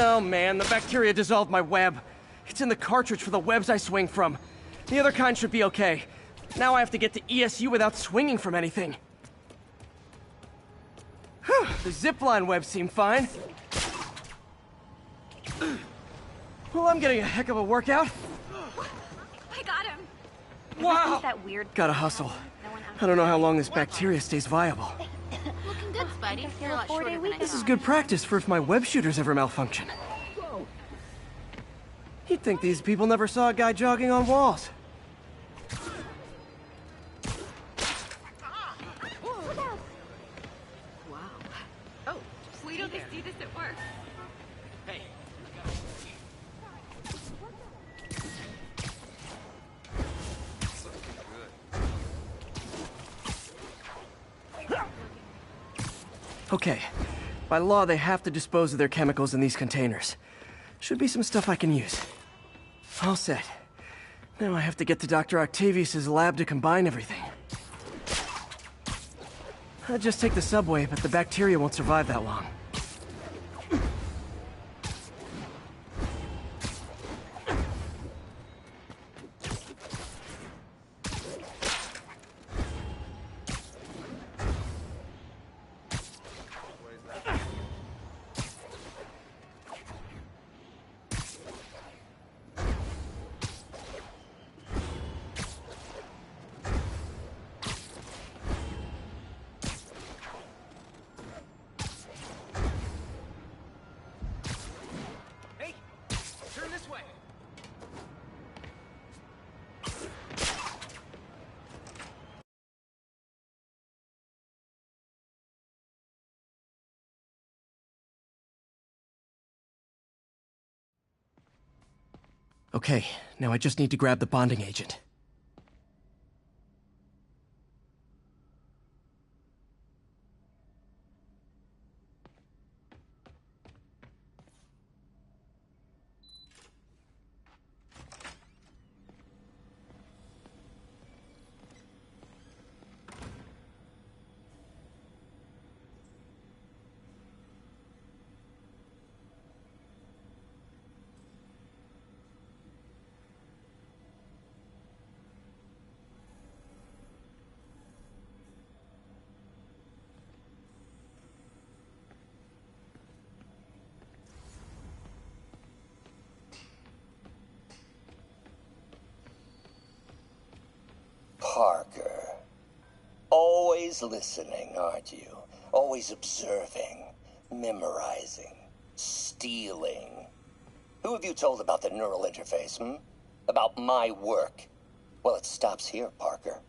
Oh man, the bacteria dissolved my web. It's in the cartridge for the webs I swing from. The other kind should be okay. Now I have to get to ESU without swinging from anything. The zipline webs seem fine. Well, I'm getting a heck of a workout. I got him. Wow! That weird. Gotta hustle. I don't know how long this bacteria stays viable. Looking good, Spidey. You're a lot shorter than I This is thought. good practice for if my web shooters ever malfunction. You'd think these people never saw a guy jogging on walls. Wow. Oh, we don't get to see this at work. Hey. Okay. By law, they have to dispose of their chemicals in these containers. Should be some stuff I can use. All set. Now I have to get to Dr. Octavius's lab to combine everything. I'd just take the subway, but the bacteria won't survive that long. Turn this way. Okay, now I just need to grab the bonding agent. Parker. Always listening, aren't you? Always observing, memorizing, stealing. Who have you told about the neural interface, About my work? Well, it stops here, Parker.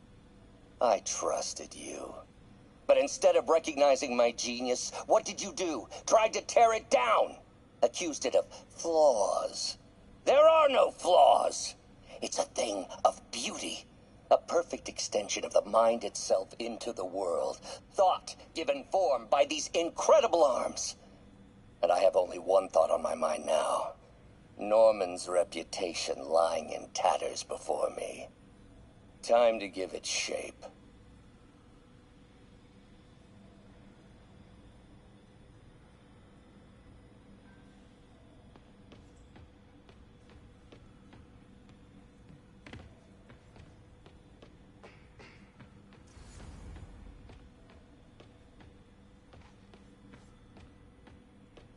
I trusted you. But instead of recognizing my genius, what did you do? Tried to tear it down. Accused it of flaws. There are no flaws. It's a thing of beauty. A perfect extension of the mind itself into the world. Thought given form by these incredible arms. And I have only one thought on my mind now. Norman's reputation lying in tatters before me. Time to give it shape.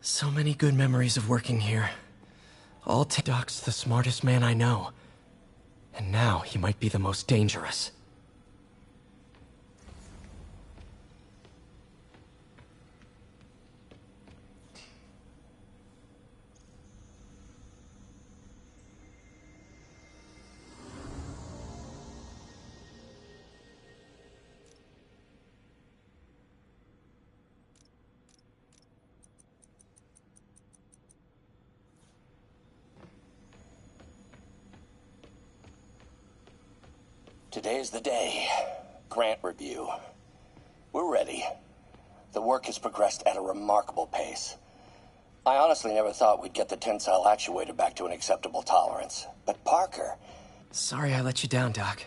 So many good memories of working here. All Doc's the smartest man I know. And now he might be the most dangerous. Today's the day. Grant review. We're ready. The work has progressed at a remarkable pace. I honestly never thought we'd get the tensile actuator back to an acceptable tolerance. But Parker... Sorry I let you down, Doc.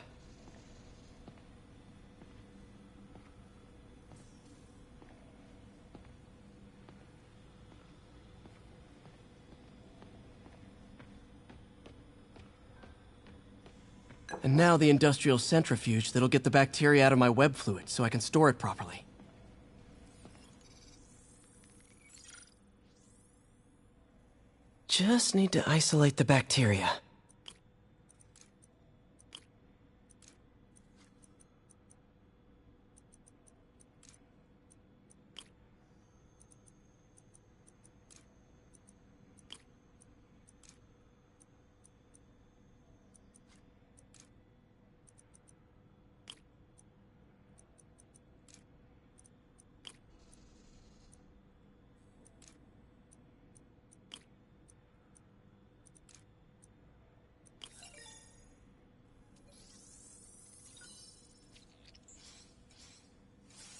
And now the industrial centrifuge that'll get the bacteria out of my web fluid so I can store it properly. Just need to isolate the bacteria.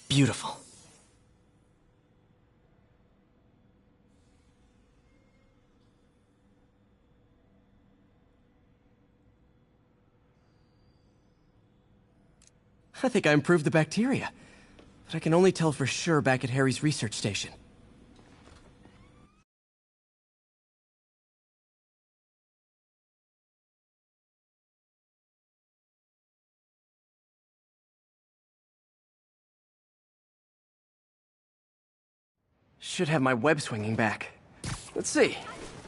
Beautiful. I think I improved the bacteria, but I can only tell for sure back at Harry's research station. Should have my web swinging back. Let's see.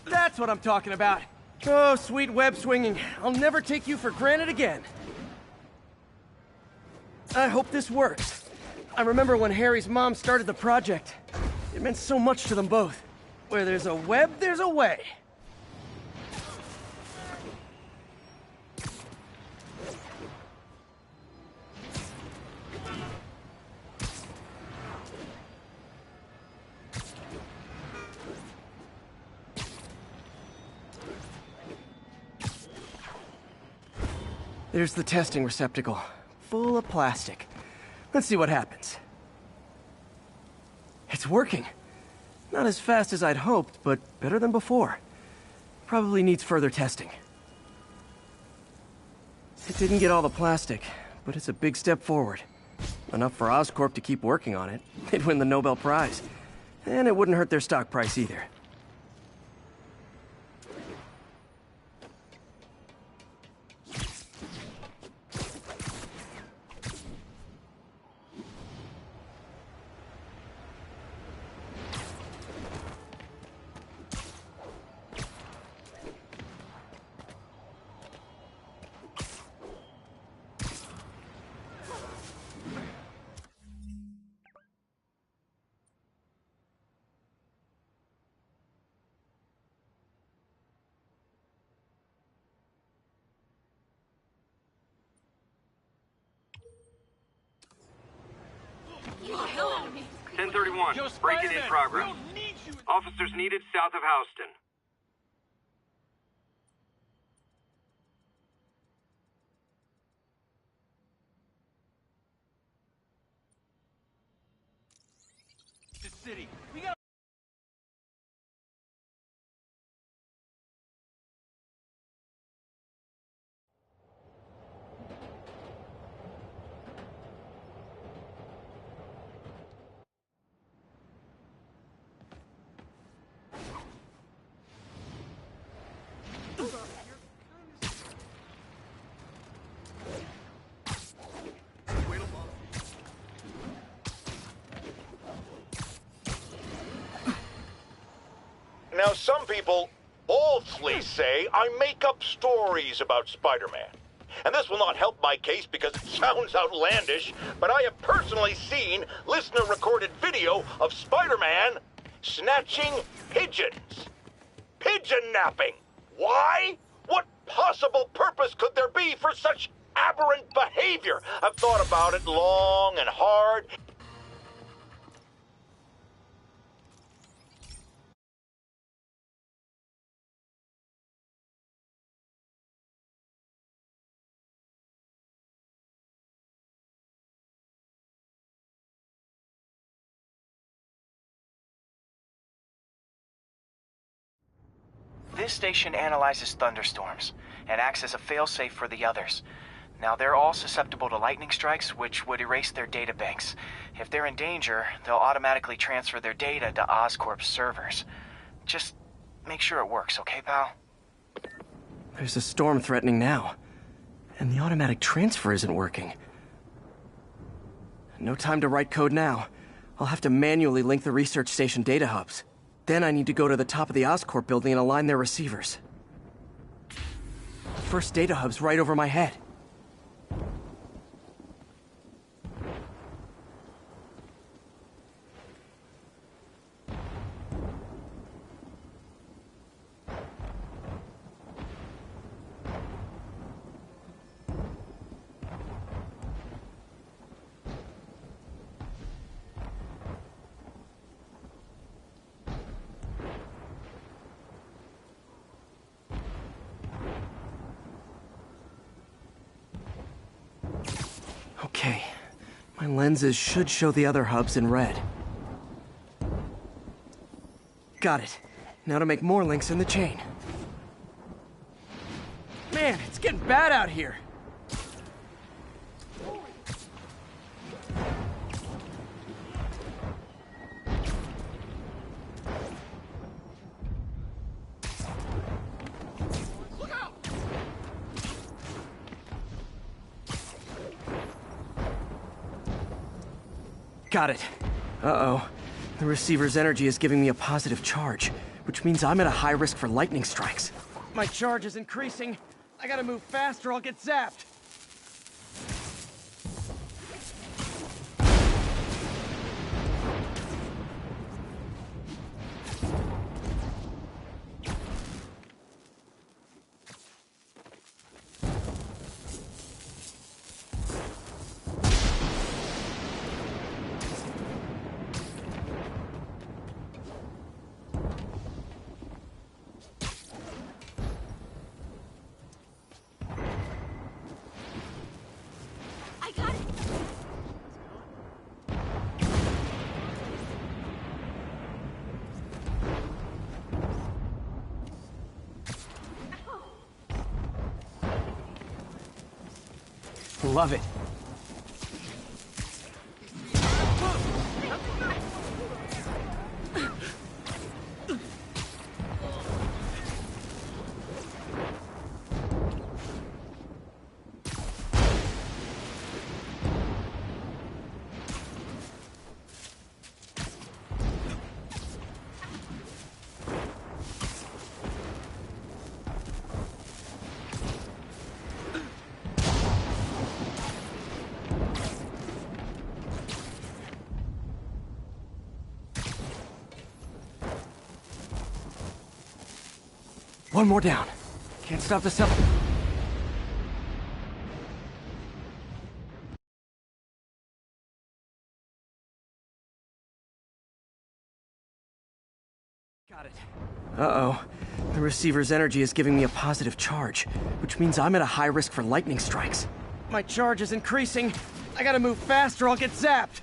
That's what I'm talking about. Oh, sweet web swinging. I'll never take you for granted again. I hope this works. I remember when Harry's mom started the project. It meant so much to them both. Where there's a web, there's a way. There's the testing receptacle, full of plastic. Let's see what happens. It's working. Not as fast as I'd hoped, but better than before. Probably needs further testing. It didn't get all the plastic, but it's a big step forward. Enough for Oscorp to keep working on it. They'd win the Nobel Prize. And it wouldn't hurt their stock price either. 1031, break-in in progress. Officers needed south of Houston. The city. We got. Now, some people falsely say I make up stories about Spider-Man. And this will not help my case because it sounds outlandish, but I have personally seen listener-recorded video of Spider-Man snatching pigeons. Pigeon napping. Why? What possible purpose could there be for such aberrant behavior? I've thought about it long and hard. This station analyzes thunderstorms and acts as a failsafe for the others. Now, they're all susceptible to lightning strikes, which would erase their databanks. If they're in danger, they'll automatically transfer their data to Oscorp's servers. Just make sure it works, okay, pal? There's a storm threatening now, and the automatic transfer isn't working. No time to write code now. I'll have to manually link the research station data hubs. Then I need to go to the top of the Oscorp building and align their receivers. The first data hub's right over my head. Okay, my lenses should show the other hubs in red. Got it. Now to make more links in the chain. Man, it's getting bad out here. Got it. Uh-oh. The receiver's energy is giving me a positive charge, which means I'm at a high risk for lightning strikes. My charge is increasing. I gotta move fast or I'll get zapped. Love it. One more down. Can't stop the cell. Got it. Uh-oh. The receiver's energy is giving me a positive charge, which means I'm at a high risk for lightning strikes. My charge is increasing. I gotta move fast or I'll get zapped.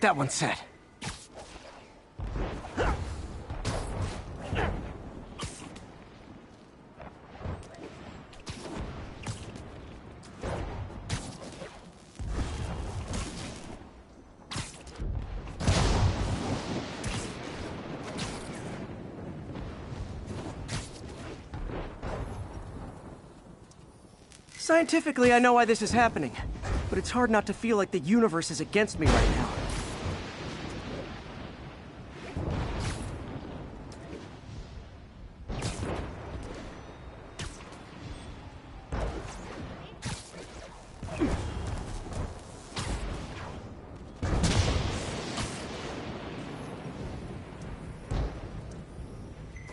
That one's set. Scientifically, I know why this is happening, but it's hard not to feel like the universe is against me right now.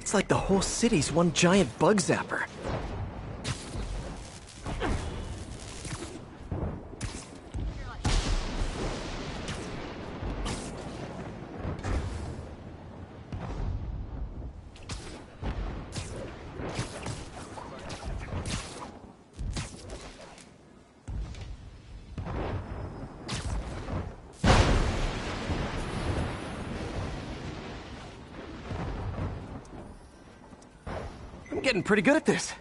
It's like the whole city's one giant bug zapper. I'm getting pretty good at this.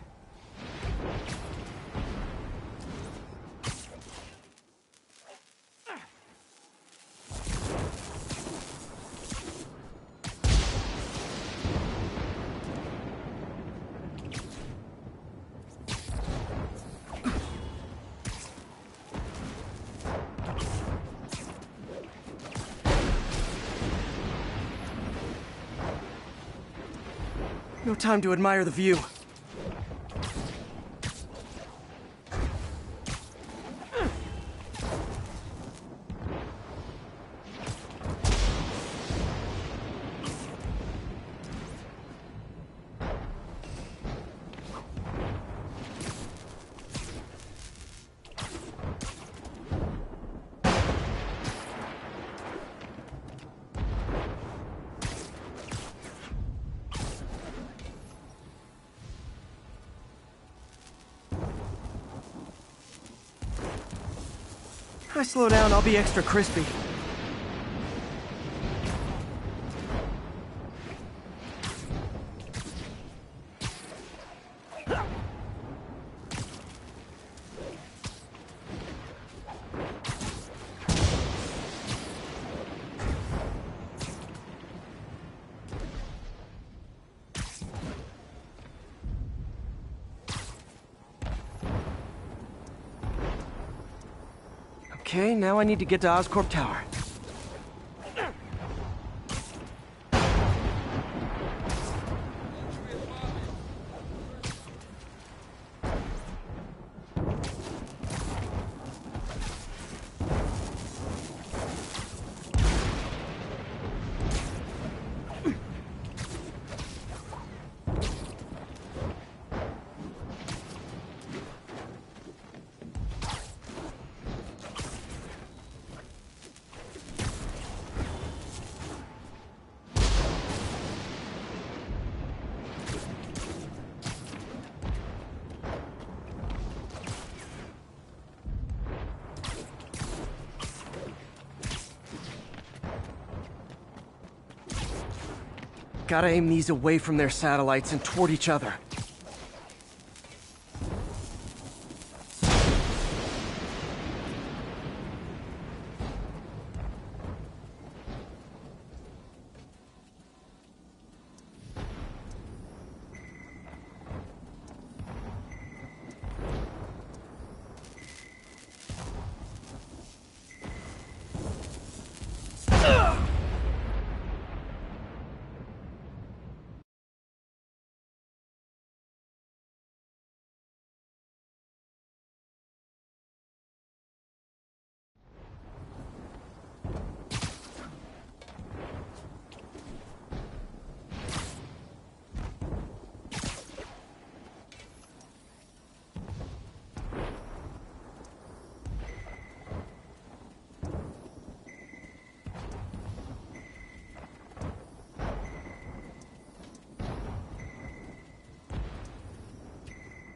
No time to admire the view. If I slow down, I'll be extra crispy. Okay, now I need to get to Oscorp Tower. Gotta aim these away from their satellites and toward each other.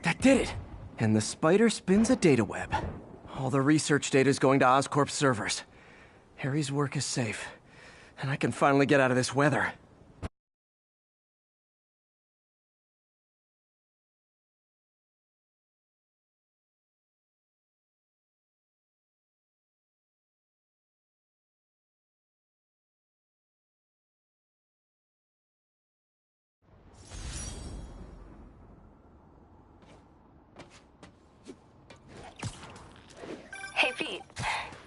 That did it! And the spider spins a data web. All the research data is going to Oscorp servers. Harry's work is safe, and I can finally get out of this weather. Hey, Pete.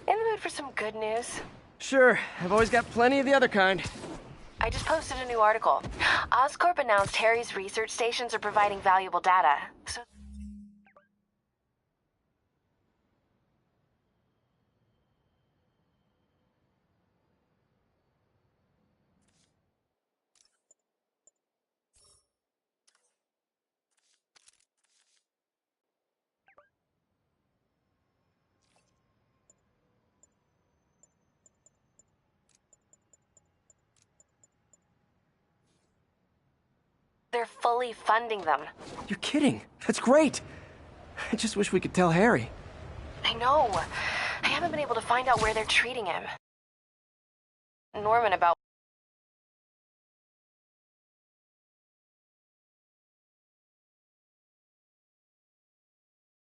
In the mood for some good news? Sure, I've always got plenty of the other kind. I just posted a new article. Oscorp announced Harry's research stations are providing valuable data. So they're fully funding them. You're kidding. That's great. I just wish we could tell Harry. I know. I haven't been able to find out where they're treating him. Norman about